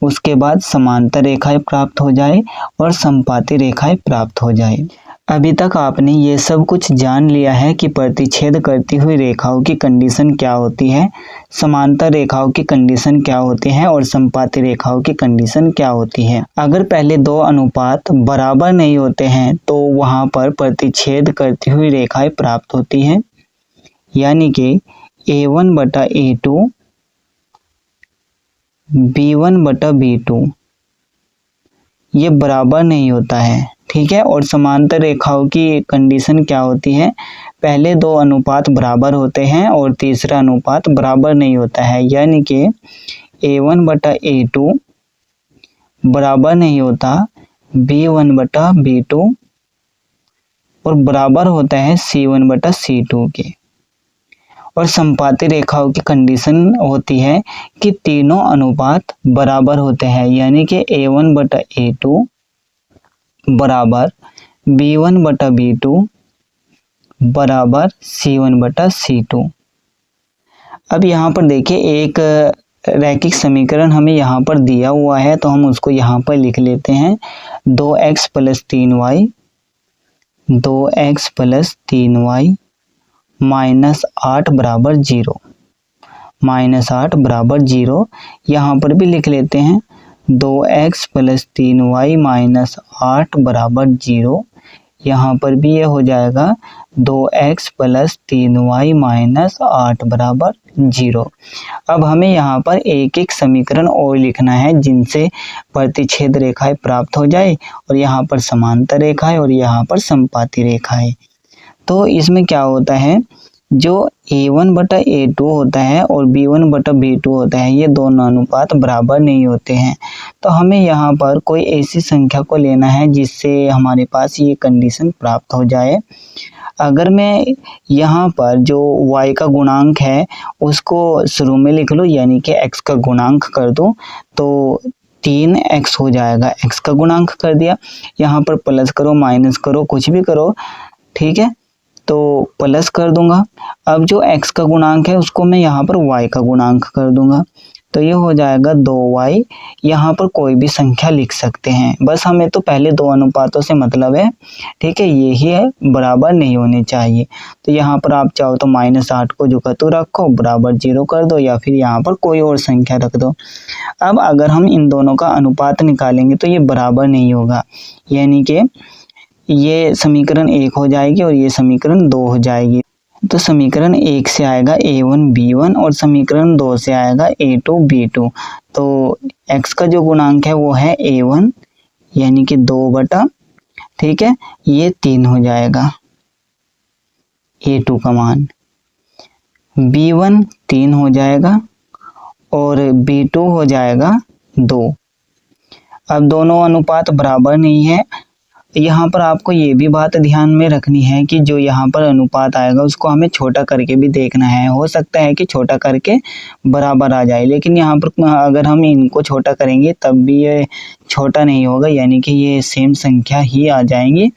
S1: उसके बाद समांतर रेखाएं प्राप्त हो जाए और संपाती रेखाएं प्राप्त हो जाए। अभी तक आपने ये सब कुछ जान लिया है कि प्रतिच्छेद करती हुई रेखाओं की कंडीशन क्या होती है, समांतर रेखाओं की कंडीशन क्या होती है और संपाती रेखाओं की कंडीशन क्या होती है। अगर पहले 2 अनुपात बराबर नहीं होते हैं तो वहाँ पर प्रतिच्छेद करती हुई रेखाएं प्राप्त होती हैं, यानी कि A1 बटा A2 B1 बटा B2 ये बराबर नहीं होता है, ठीक है। और समांतर रेखाओं की कंडीशन क्या होती है, पहले 2 अनुपात बराबर होते हैं और तीसरा अनुपात बराबर नहीं होता है, यानी कि A1 बटा A2 बराबर नहीं होता B1 बटा B2 और बराबर होता है C1 बटा C2 के। और संपाती रेखाओं की कंडीशन होती है कि तीनों अनुपात बराबर होते हैं, यानी कि A1 बटा A2 बराबर B1 बटा B2 बराबर C1 बटा C2। अब यहाँ पर देखिए एक रैखिक समीकरण हमें यहाँ पर दिया हुआ है, तो हम उसको यहाँ पर लिख लेते हैं। 2x प्लस 3y माइनस 8 बराबर 0, यहाँ पर भी लिख लेते हैं 2x प्लस 3y माइनस 8 बराबर 0, यहाँ पर भी ये हो जाएगा 2x प्लस 3y माइनस 8 बराबर 0। अब हमें यहाँ पर एक एक समीकरण और लिखना है जिनसे प्रतिच्छेद रेखाएं प्राप्त हो जाए और यहाँ पर समांतर रेखाएं और यहाँ पर समपाती रेखाएं। तो इसमें क्या होता है, जो A1 बटा A2 होता है और B1 बटा B2 होता है, ये दोनों अनुपात बराबर नहीं होते हैं। तो हमें यहाँ पर कोई ऐसी संख्या को लेना है जिससे हमारे पास ये कंडीशन प्राप्त हो जाए। अगर मैं यहाँ पर जो y का गुणांक है उसको शुरू में लिख लूँ, यानी कि x का गुणांक कर दूँ, तो 3x हो जाएगा। x का गुणांक कर दिया, यहाँ पर प्लस करो माइनस करो कुछ भी करो, ठीक है, तो प्लस कर दूंगा। अब जो x का गुणांक है उसको मैं यहाँ पर y का गुणांक कर दूंगा, तो ये हो जाएगा 2y। यहाँ पर कोई भी संख्या लिख सकते हैं, बस हमें तो पहले दो अनुपातों से मतलब है, ठीक है, ये ही है, बराबर नहीं होने चाहिए। तो यहाँ पर आप चाहो तो -8 को जो कतु रखो बराबर 0 कर दो, या फिर यहाँ पर कोई और संख्या रख दो। अब अगर हम इन दोनों का अनुपात निकालेंगे तो ये बराबर नहीं होगा, यानी कि ये समीकरण 1 हो जाएगी और ये समीकरण 2 हो जाएगी। तो समीकरण 1 से आएगा A1 B1 और समीकरण 2 से आएगा A2 B2। तो x का जो गुणांक है वो है A1, यानी कि 2 बटा, ठीक है, ये 3 हो जाएगा A2 का मान, B1 3 हो जाएगा और B2 हो जाएगा 2। अब दोनों अनुपात बराबर नहीं है। यहाँ पर आपको ये भी बात ध्यान में रखनी है कि जो यहाँ पर अनुपात आएगा उसको हमें छोटा करके भी देखना है। हो सकता है कि छोटा करके बराबर आ जाए, लेकिन यहाँ पर अगर हम इनको छोटा करेंगे तब भी ये छोटा नहीं होगा, यानी कि ये सेम संख्या ही आ जाएंगी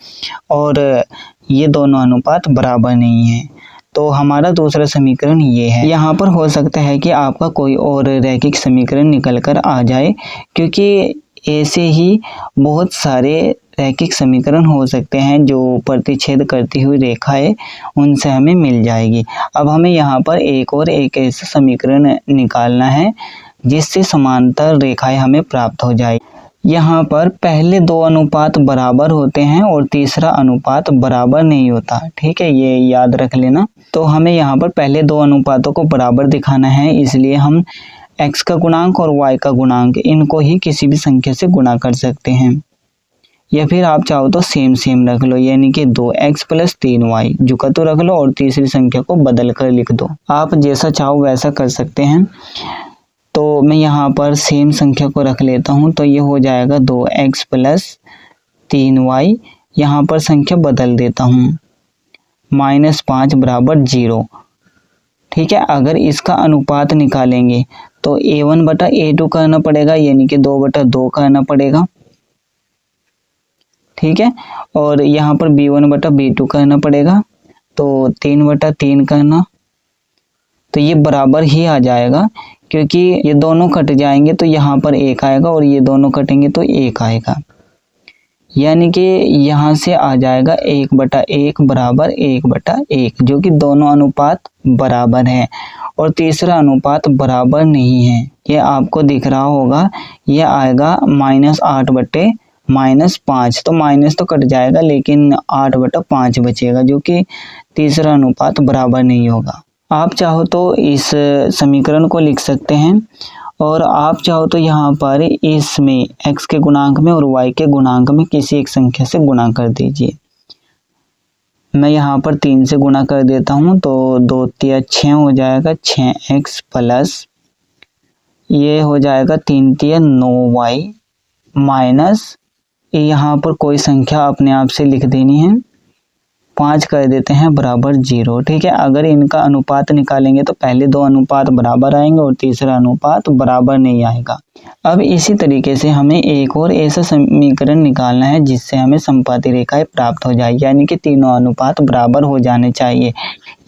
S1: और ये दोनों अनुपात बराबर नहीं है। तो हमारा दूसरा समीकरण ये है। यहाँ पर हो सकता है कि आपका कोई और रैखिक समीकरण निकल कर आ जाए, क्योंकि ऐसे ही बहुत सारे रैखिक समीकरण हो सकते हैं जो प्रतिच्छेद करती हुई रेखा है उनसे हमें मिल जाएगी। अब हमें यहाँ पर एक ऐसा समीकरण निकालना है जिससे समांतर रेखाएं हमें प्राप्त हो जाए। यहाँ पर पहले दो अनुपात बराबर होते हैं और तीसरा अनुपात बराबर नहीं होता, ठीक है, ये याद रख लेना। तो हमें यहाँ पर पहले दो अनुपातों को बराबर दिखाना है, इसलिए हम x का गुणांक और y का गुणांक इनको ही किसी भी संख्या से गुणा कर सकते हैं, या फिर आप चाहो तो सेम रख लो, यानी कि 2x प्लस 3y जुका तो रख लो और तीसरी संख्या को बदल कर लिख दो। आप जैसा चाहो वैसा कर सकते हैं। तो मैं यहाँ पर सेम संख्या को रख लेता हूँ, तो ये हो जाएगा 2x प्लस 3y, यहाँ पर संख्या बदल देता हूँ, -5 बराबर 0, ठीक है। अगर इसका अनुपात निकालेंगे तो A1 बटा A2 करना पड़ेगा, यानी कि 2 बटा 2 करना पड़ेगा, ठीक है, और यहाँ पर B1 बटा B2 करना पड़ेगा, तो 3 बटा 3 करना, तो ये बराबर ही आ जाएगा, क्योंकि ये दोनों कट जाएंगे तो यहाँ पर 1 आएगा और ये दोनों कटेंगे तो 1 आएगा, यानी कि यहाँ से आ जाएगा 1 बटा 1 बराबर 1 बटा 1, जो कि दोनों अनुपात बराबर है और तीसरा अनुपात बराबर नहीं है। ये आपको दिख रहा होगा, ये आएगा -8 बटे -5, तो माइनस तो कट जाएगा लेकिन 8 बटा 5 बचेगा, जो कि तीसरा अनुपात बराबर नहीं होगा। आप चाहो तो इस समीकरण को लिख सकते हैं और आप चाहो तो यहाँ पर इसमें x के गुणांक में और y के गुणांक में किसी एक संख्या से गुणा कर दीजिए। मैं यहाँ पर 3 से गुणा कर देता हूँ, तो 2 3 6 हो जाएगा, 6x प्लस ये हो जाएगा 3 3 9y माइनस यहाँ पर कोई संख्या अपने आप से लिख देनी है, 5 कर देते हैं बराबर 0, ठीक है। अगर इनका अनुपात निकालेंगे तो पहले दो अनुपात बराबर आएंगे और तीसरा अनुपात बराबर नहीं आएगा। अब इसी तरीके से हमें एक और ऐसा समीकरण निकालना है जिससे हमें समपाती रेखाएं प्राप्त हो जाए, यानी कि तीनों अनुपात बराबर हो जाने चाहिए।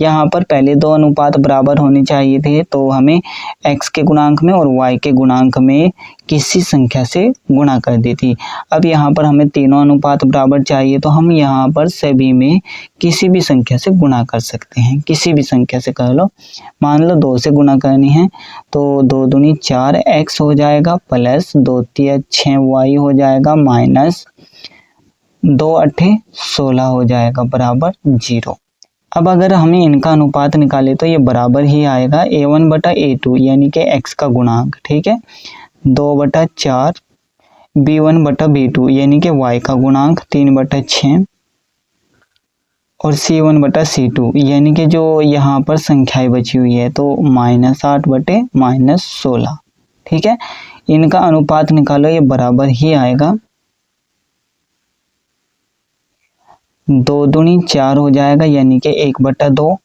S1: यहाँ पर पहले दो अनुपात बराबर होने चाहिए थे, तो हमें x के गुणांक में और y के गुणांक में किसी संख्या से गुणा कर दी थी। अब यहाँ पर हमें तीनों अनुपात बराबर चाहिए, तो हम यहाँ पर सभी में किसी भी संख्या से गुणा कर सकते हैं, किसी भी संख्या से कर लो। मान लो 2 से गुणा करनी है तो 2 दूनी 4x हो जाएगा प्लस 2 तिया 6y हो जाएगा माइनस 2 अट्ठे 16 हो जाएगा बराबर 0। अब अगर हमें इनका अनुपात निकाले तो ये बराबर ही आएगा a1 बटा a2 यानी कि x का गुणांक, ठीक है, 2 बटा 4 b1 बटा b2 यानी कि y का गुणांक 3 बटा 6 और c1 बटा c2 यानी कि जो यहाँ पर संख्याएं बची हुई है तो -8 बटे -16, ठीक है। इनका अनुपात निकालो, ये बराबर ही आएगा 2 दूनी 4 हो जाएगा यानी कि 1 बटा 2,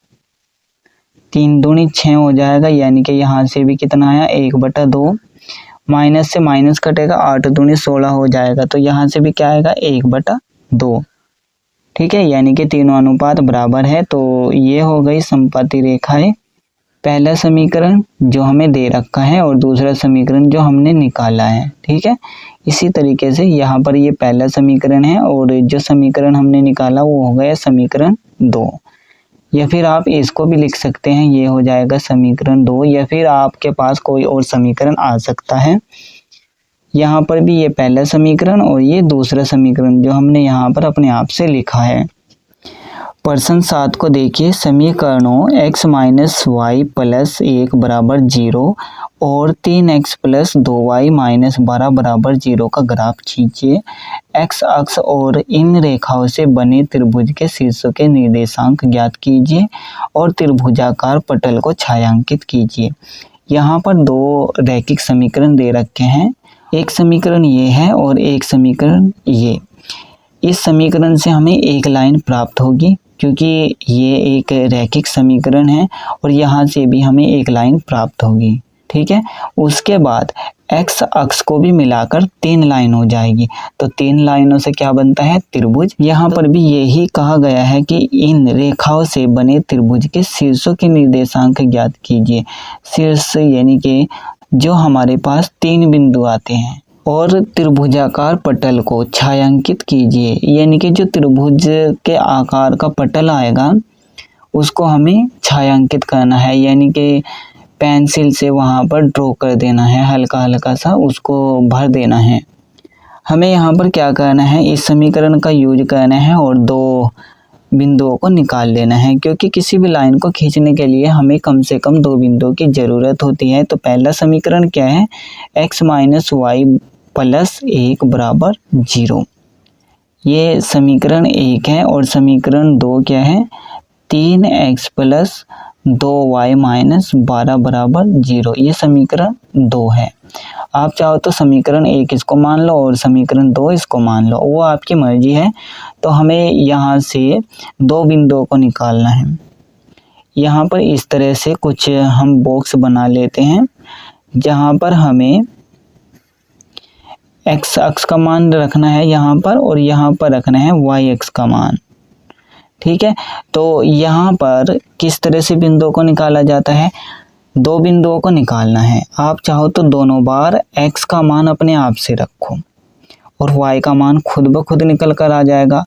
S1: 3 दूनी 6 हो जाएगा यानी कि यहाँ से भी कितना आया 1 बटा 2, माइनस से माइनस कटेगा 8 दूनी 16 हो जाएगा, तो यहाँ से भी क्या आएगा 1 बटा 2, ठीक है, यानी कि तीनों अनुपात बराबर है। तो ये हो गई समपाती रेखाएं, पहला समीकरण जो हमें दे रखा है और दूसरा समीकरण जो हमने निकाला है, ठीक है। इसी तरीके से यहाँ पर ये पहला समीकरण है और जो समीकरण हमने निकाला वो हो गया समीकरण 2, या फिर आप इसको भी लिख सकते हैं, ये हो जाएगा समीकरण 2, या फिर आपके पास कोई और समीकरण आ सकता है। यहाँ पर भी ये पहला समीकरण और ये दूसरा समीकरण जो हमने यहाँ पर अपने आप से लिखा है। प्रश्न 7 को देखिए, समीकरणों x माइनस वाई प्लस 1 बराबर 0 और 3x प्लस 2y माइनस 12 बराबर 0 का ग्राफ खींचिए। x अक्ष और इन रेखाओं से बने त्रिभुज के शीर्षों के निर्देशांक ज्ञात कीजिए और त्रिभुजाकार पटल को छायांकित कीजिए। यहाँ पर दो रैखिक समीकरण दे रखे हैं, एक समीकरण ये है और एक समीकरण ये। इस समीकरण से हमें एक लाइन प्राप्त होगी क्योंकि ये एक रैखिक समीकरण है और यहाँ से भी हमें एक लाइन प्राप्त होगी, ठीक है। उसके बाद x अक्ष को भी मिलाकर 3 लाइन हो जाएगी, तो 3 लाइनों से क्या बनता है त्रिभुज। यहाँ पर भी यही कहा गया है कि इन रेखाओं से बने त्रिभुज के शीर्षों के निर्देशांक ज्ञात कीजिए। शीर्ष यानी कि जो हमारे पास 3 बिंदु आते हैं, और त्रिभुजाकार पटल को छायांकित कीजिए, यानी कि जो त्रिभुज के आकार का पटल आएगा उसको हमें छायांकित करना है, यानी कि पेंसिल से वहाँ पर ड्रॉ कर देना है, हल्का हल्का सा उसको भर देना है। हमें यहाँ पर क्या करना है, इस समीकरण का यूज करना है और 2 बिंदुओं को निकाल लेना है, क्योंकि किसी भी लाइन को खींचने के लिए हमें कम से कम 2 बिंदुओं की ज़रूरत होती है। तो पहला समीकरण क्या है, x माइनस वाई प्लस 1 बराबर 0, ये समीकरण 1 है। और समीकरण 2 क्या है, 3x प्लस 2y माइनस 12 बराबर 0, ये समीकरण 2 है। आप चाहो तो समीकरण 1 इसको मान लो और समीकरण 2 इसको मान लो, वो आपकी मर्जी है। तो हमें यहाँ से 2 बिंदुओं को निकालना है। यहाँ पर इस तरह से कुछ हम बॉक्स बना लेते हैं जहाँ पर हमें x अक्ष का मान रखना है यहाँ पर और यहाँ पर रखना है y अक्ष का मान, ठीक है। तो यहाँ पर किस तरह से बिंदुओं को निकाला जाता है, 2 बिंदुओं को निकालना है। आप चाहो तो दोनों बार x का मान अपने आप से रखो और y का मान खुद ब खुद निकल कर आ जाएगा,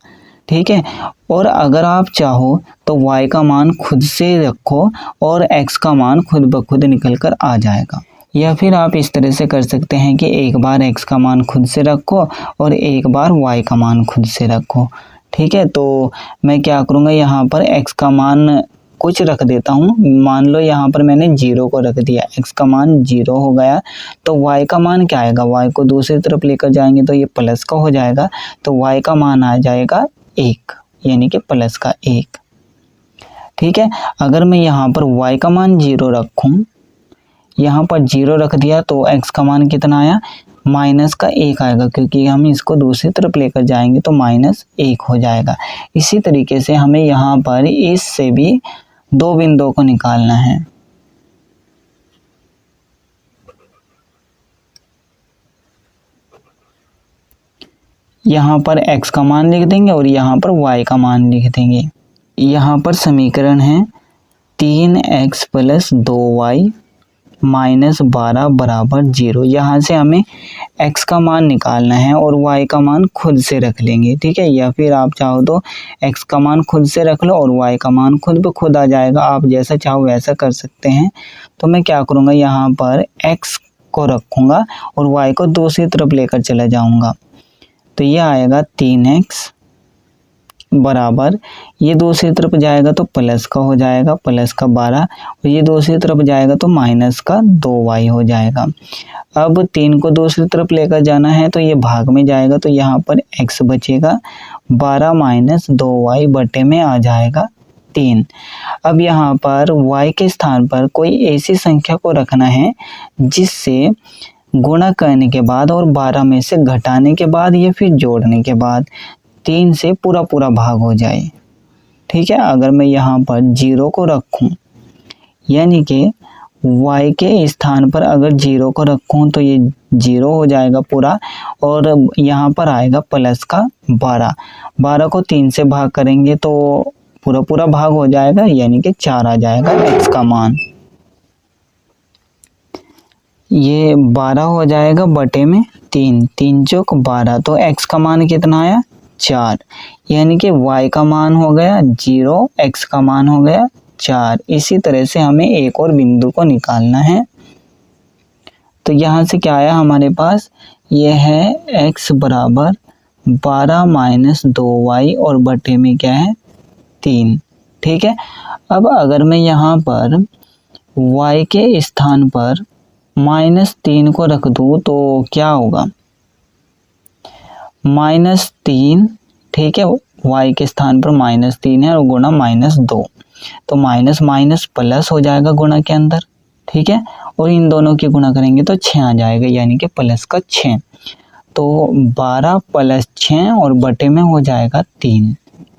S1: ठीक है। और अगर आप चाहो तो y का मान खुद से रखो और x का मान खुद ब खुद निकल कर आ जाएगा। या फिर आप इस तरह से कर सकते हैं कि एक बार x का मान खुद से रखो और एक बार y का मान खुद से रखो, ठीक है। तो मैं क्या करूँगा, यहाँ पर x का मान कुछ रख देता हूँ। मान लो यहाँ पर मैंने 0 को रख दिया, x का मान 0 हो गया। तो y का मान क्या आएगा, y को दूसरी तरफ लेकर जाएंगे तो ये प्लस का हो जाएगा, तो y का मान आ जाएगा 1, यानी कि प्लस का 1, ठीक है। अगर मैं यहाँ पर y का मान 0 रखूँ, यहाँ पर 0 रख दिया तो x का मान कितना आया, माइनस का 1 आएगा, क्योंकि हम इसको दूसरी तरफ लेकर जाएंगे तो -1 हो जाएगा। इसी तरीके से हमें यहाँ पर इससे भी 2 बिंदुओं को निकालना है। यहाँ पर x का मान लिख देंगे और यहाँ पर y का मान लिख देंगे। यहाँ पर समीकरण है 3x + 2y - 12 बराबर 0। यहाँ से हमें x का मान निकालना है और y का मान खुद से रख लेंगे, ठीक है। या फिर आप चाहो तो x का मान खुद से रख लो और y का मान खुद ब खुद आ जाएगा, आप जैसा चाहो वैसा कर सकते हैं। तो मैं क्या करूँगा, यहाँ पर x को रखूँगा और y को दूसरी तरफ लेकर चला जाऊँगा। तो ये आएगा 3x बराबर, ये दूसरी तरफ जाएगा तो प्लस का हो जाएगा, प्लस का 12, और ये दूसरी तरफ जाएगा तो माइनस का 2y हो जाएगा। अब 3 को दूसरी तरफ लेकर जाना है तो ये भाग में जाएगा, तो यहाँ पर x बचेगा, 12 - 2y बटे में आ जाएगा 3। अब यहाँ पर y के स्थान पर कोई ऐसी संख्या को रखना है जिससे गुणा करने के बाद और 12 में से घटाने के बाद या फिर जोड़ने के बाद 3 से पूरा भाग हो जाए, ठीक है। अगर मैं यहाँ पर 0 को रखूँ, यानी कि y के स्थान पर अगर 0 को रखूँ तो ये 0 हो जाएगा पूरा, और यहाँ पर आएगा प्लस का 12 को 3 से भाग करेंगे तो पूरा भाग हो जाएगा, यानी कि 4 आ जाएगा x का मान। ये 12 हो जाएगा बटे में 3, 3 चौक 12, तो x का मान कितना आया 4, यानी कि y का मान हो गया 0, x का मान हो गया 4। इसी तरह से हमें एक और बिंदु को निकालना है। तो यहाँ से क्या आया हमारे पास, ये है x बराबर 12 - 2y और बटे में क्या है 3, ठीक है। अब अगर मैं यहाँ पर y के स्थान पर -3 को रख दूँ तो क्या होगा, -3, ठीक है। y के स्थान पर -3 है और गुणा -2, तो माइनस माइनस प्लस हो जाएगा गुणा के अंदर, ठीक है। और इन दोनों की गुणा करेंगे तो 6 आ जाएगा, यानी कि प्लस का 6। तो 12 + 6 और बटे में हो जाएगा 3।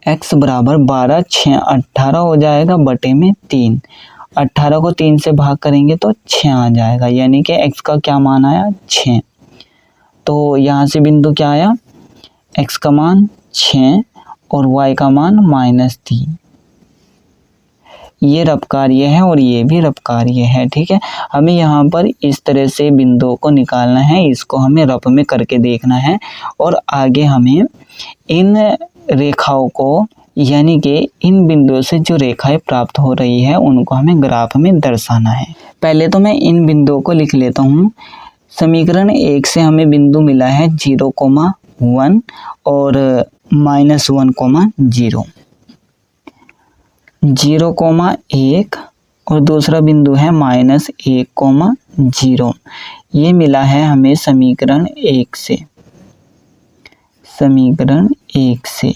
S1: x बराबर 12 6 18 हो जाएगा बटे में 3। 18 को 3 से भाग करेंगे तो 6 आ जाएगा, यानी कि x का क्या मान आया 6। तो यहाँ से बिंदु क्या आया, x का मान 6 और y का मान -3। ये रब कार्य है और ये भी रब कार्य है, ठीक है। हमें यहाँ पर इस तरह से बिंदुओं को निकालना है, इसको हमें रब में करके देखना है और आगे हमें इन रेखाओं को, यानी कि इन बिंदुओं से जो रेखाएं प्राप्त हो रही है उनको हमें ग्राफ में दर्शाना है। पहले तो मैं इन बिंदुओं को लिख लेता हूँ। समीकरण 1 से हमें बिंदु मिला है 0,1 और -1,0, 0,1 और दूसरा बिंदु है -1,0। ये मिला है हमें समीकरण 1 से, समीकरण 1 से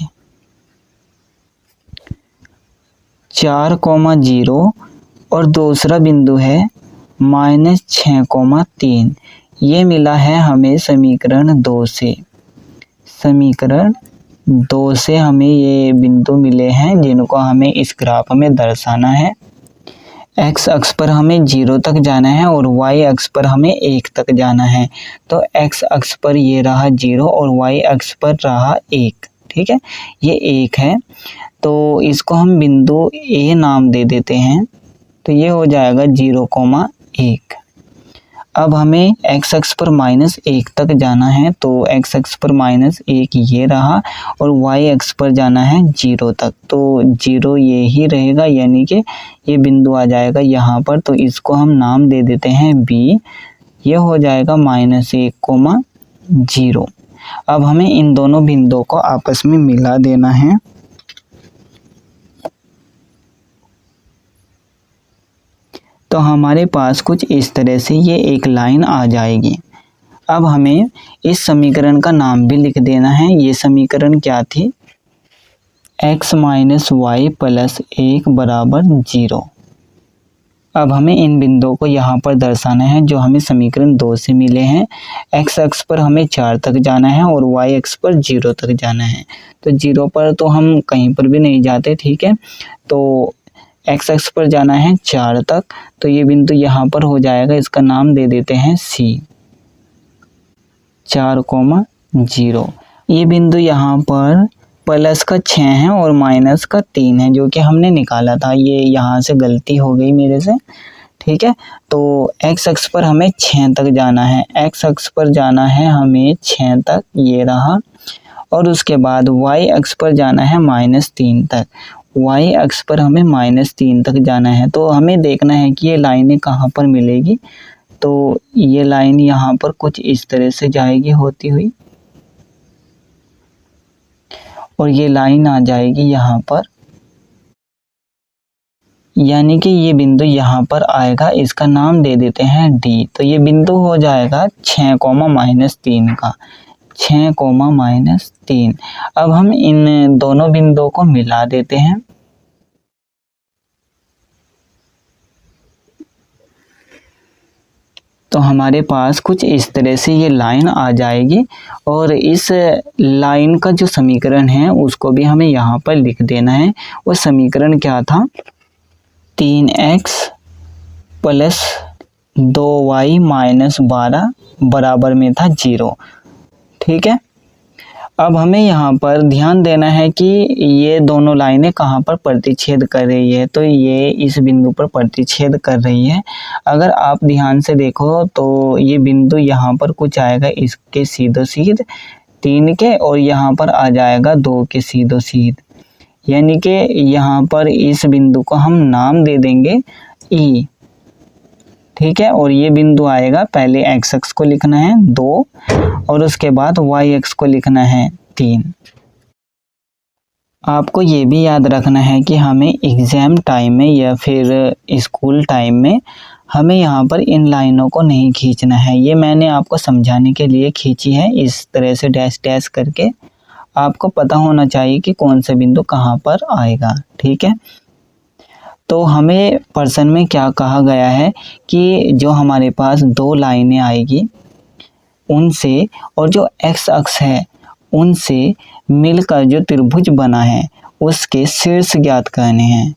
S1: 4,0 और दूसरा बिंदु है -6,3। ये मिला है हमें समीकरण 2 से, समीकरण 2 से हमें ये बिंदु मिले हैं जिनको हमें इस ग्राफ में दर्शाना है। x अक्ष पर हमें 0 तक जाना है और y अक्ष पर हमें 1 तक जाना है। तो x अक्ष पर ये रहा 0 और y अक्ष पर रहा 1, ठीक है। ये 1 है तो इसको हम बिंदु A नाम दे देते हैं, तो ये हो जाएगा 0,1। अब हमें x अक्ष पर -1 तक जाना है, तो x अक्ष पर -1 ये रहा और y अक्ष पर जाना है 0 तक, तो 0 ये ही रहेगा, यानी कि ये बिंदु आ जाएगा यहाँ पर। तो इसको हम नाम दे देते हैं B। ये हो जाएगा -1,0। अब हमें इन दोनों बिंदुओं को आपस में मिला देना है। तो हमारे पास कुछ इस तरह से ये एक लाइन आ जाएगी। अब हमें इस समीकरण का नाम भी लिख देना है। ये समीकरण क्या थी, x - y + 1 बराबर 0। अब हमें इन बिंदुओं को यहाँ पर दर्शाना है जो हमें समीकरण 2 से मिले हैं। x अक्ष पर हमें 4 तक जाना है और y अक्ष पर 0 तक जाना है। तो 0 पर तो हम कहीं पर भी नहीं जाते, ठीक है। तो x अक्ष पर जाना है 4 तक, तो ये बिंदु यहाँ पर हो जाएगा, इसका नाम दे देते हैं C, 4,0। ये बिंदु यहाँ पर प्लस का 6 है और माइनस का 3 है, जो कि हमने निकाला था। ये यहाँ से गलती हो गई मेरे से, ठीक है। तो x अक्ष पर हमें 6 तक जाना है, x अक्ष पर जाना है हमें 6 तक, ये रहा। और उसके बाद y अक्ष पर जाना है -3 तक, y अक्ष पर हमें -3 तक जाना है। तो हमें देखना है कि ये लाइनें कहाँ पर मिलेगी। तो ये लाइन यहाँ पर कुछ इस तरह से जाएगी होती हुई, और ये लाइन आ जाएगी यहाँ पर, यानी कि ये बिंदु यहाँ पर आएगा। इसका नाम दे देते हैं D। तो ये बिंदु हो जाएगा 6, -3 का, 6, -3। अब हम इन दोनों बिंदुओं को मिला देते हैं। तो हमारे पास कुछ इस तरह से ये लाइन आ जाएगी, और इस लाइन का जो समीकरण है उसको भी हमें यहाँ पर लिख देना है। वो समीकरण क्या था, 3x + 2y - 12 बराबर में था 0, ठीक है। अब हमें यहाँ पर ध्यान देना है कि ये दोनों लाइनें कहाँ पर प्रतिच्छेद कर रही है। तो ये इस बिंदु पर प्रतिच्छेद कर रही है। अगर आप ध्यान से देखो तो ये बिंदु यहाँ पर कुछ आएगा इसके सीधो सीध 3 के, और यहाँ पर आ जाएगा 2 के सीधो सीध, यानी कि यहाँ पर इस बिंदु को हम नाम दे देंगे E, ठीक है। और ये बिंदु आएगा, पहले x अक्ष को लिखना है 2, और उसके बाद y अक्ष को लिखना है 3। आपको ये भी याद रखना है कि हमें एग्ज़ाम टाइम में या फिर स्कूल टाइम में हमें यहाँ पर इन लाइनों को नहीं खींचना है। ये मैंने आपको समझाने के लिए खींची है, इस तरह से डैश डैश करके। आपको पता होना चाहिए कि कौन सा बिंदु कहाँ पर आएगा, ठीक है। तो हमें प्रश्न में क्या कहा गया है कि जो हमारे पास 2 लाइनें आएगी उनसे, और जो x अक्ष है उनसे मिलकर जो त्रिभुज बना है उसके शीर्ष ज्ञात करने हैं।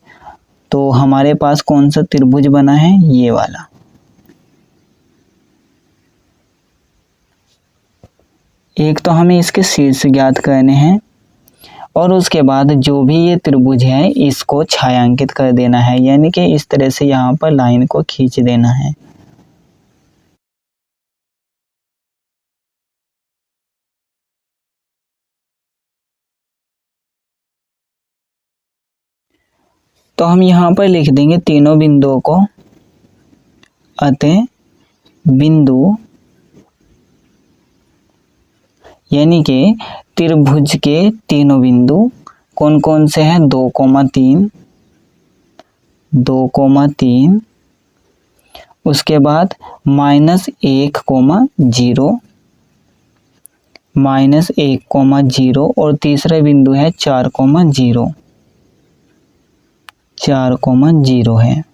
S1: तो हमारे पास कौन सा त्रिभुज बना है, ये वाला। एक तो हमें इसके शीर्ष ज्ञात करने हैं, और उसके बाद जो भी ये त्रिभुज है इसको छायांकित कर देना है, यानी कि इस तरह से यहाँ पर लाइन को खींच देना है। तो हम यहाँ पर लिख देंगे तीनों बिंदुओं को, अतः बिंदु, यानी कि त्रिभुज के तीनों बिंदु कौन कौन से हैं, 2,3, 2,3, उसके बाद -1,0, -1,0, और तीसरा बिंदु है 4,0, 4,0 है।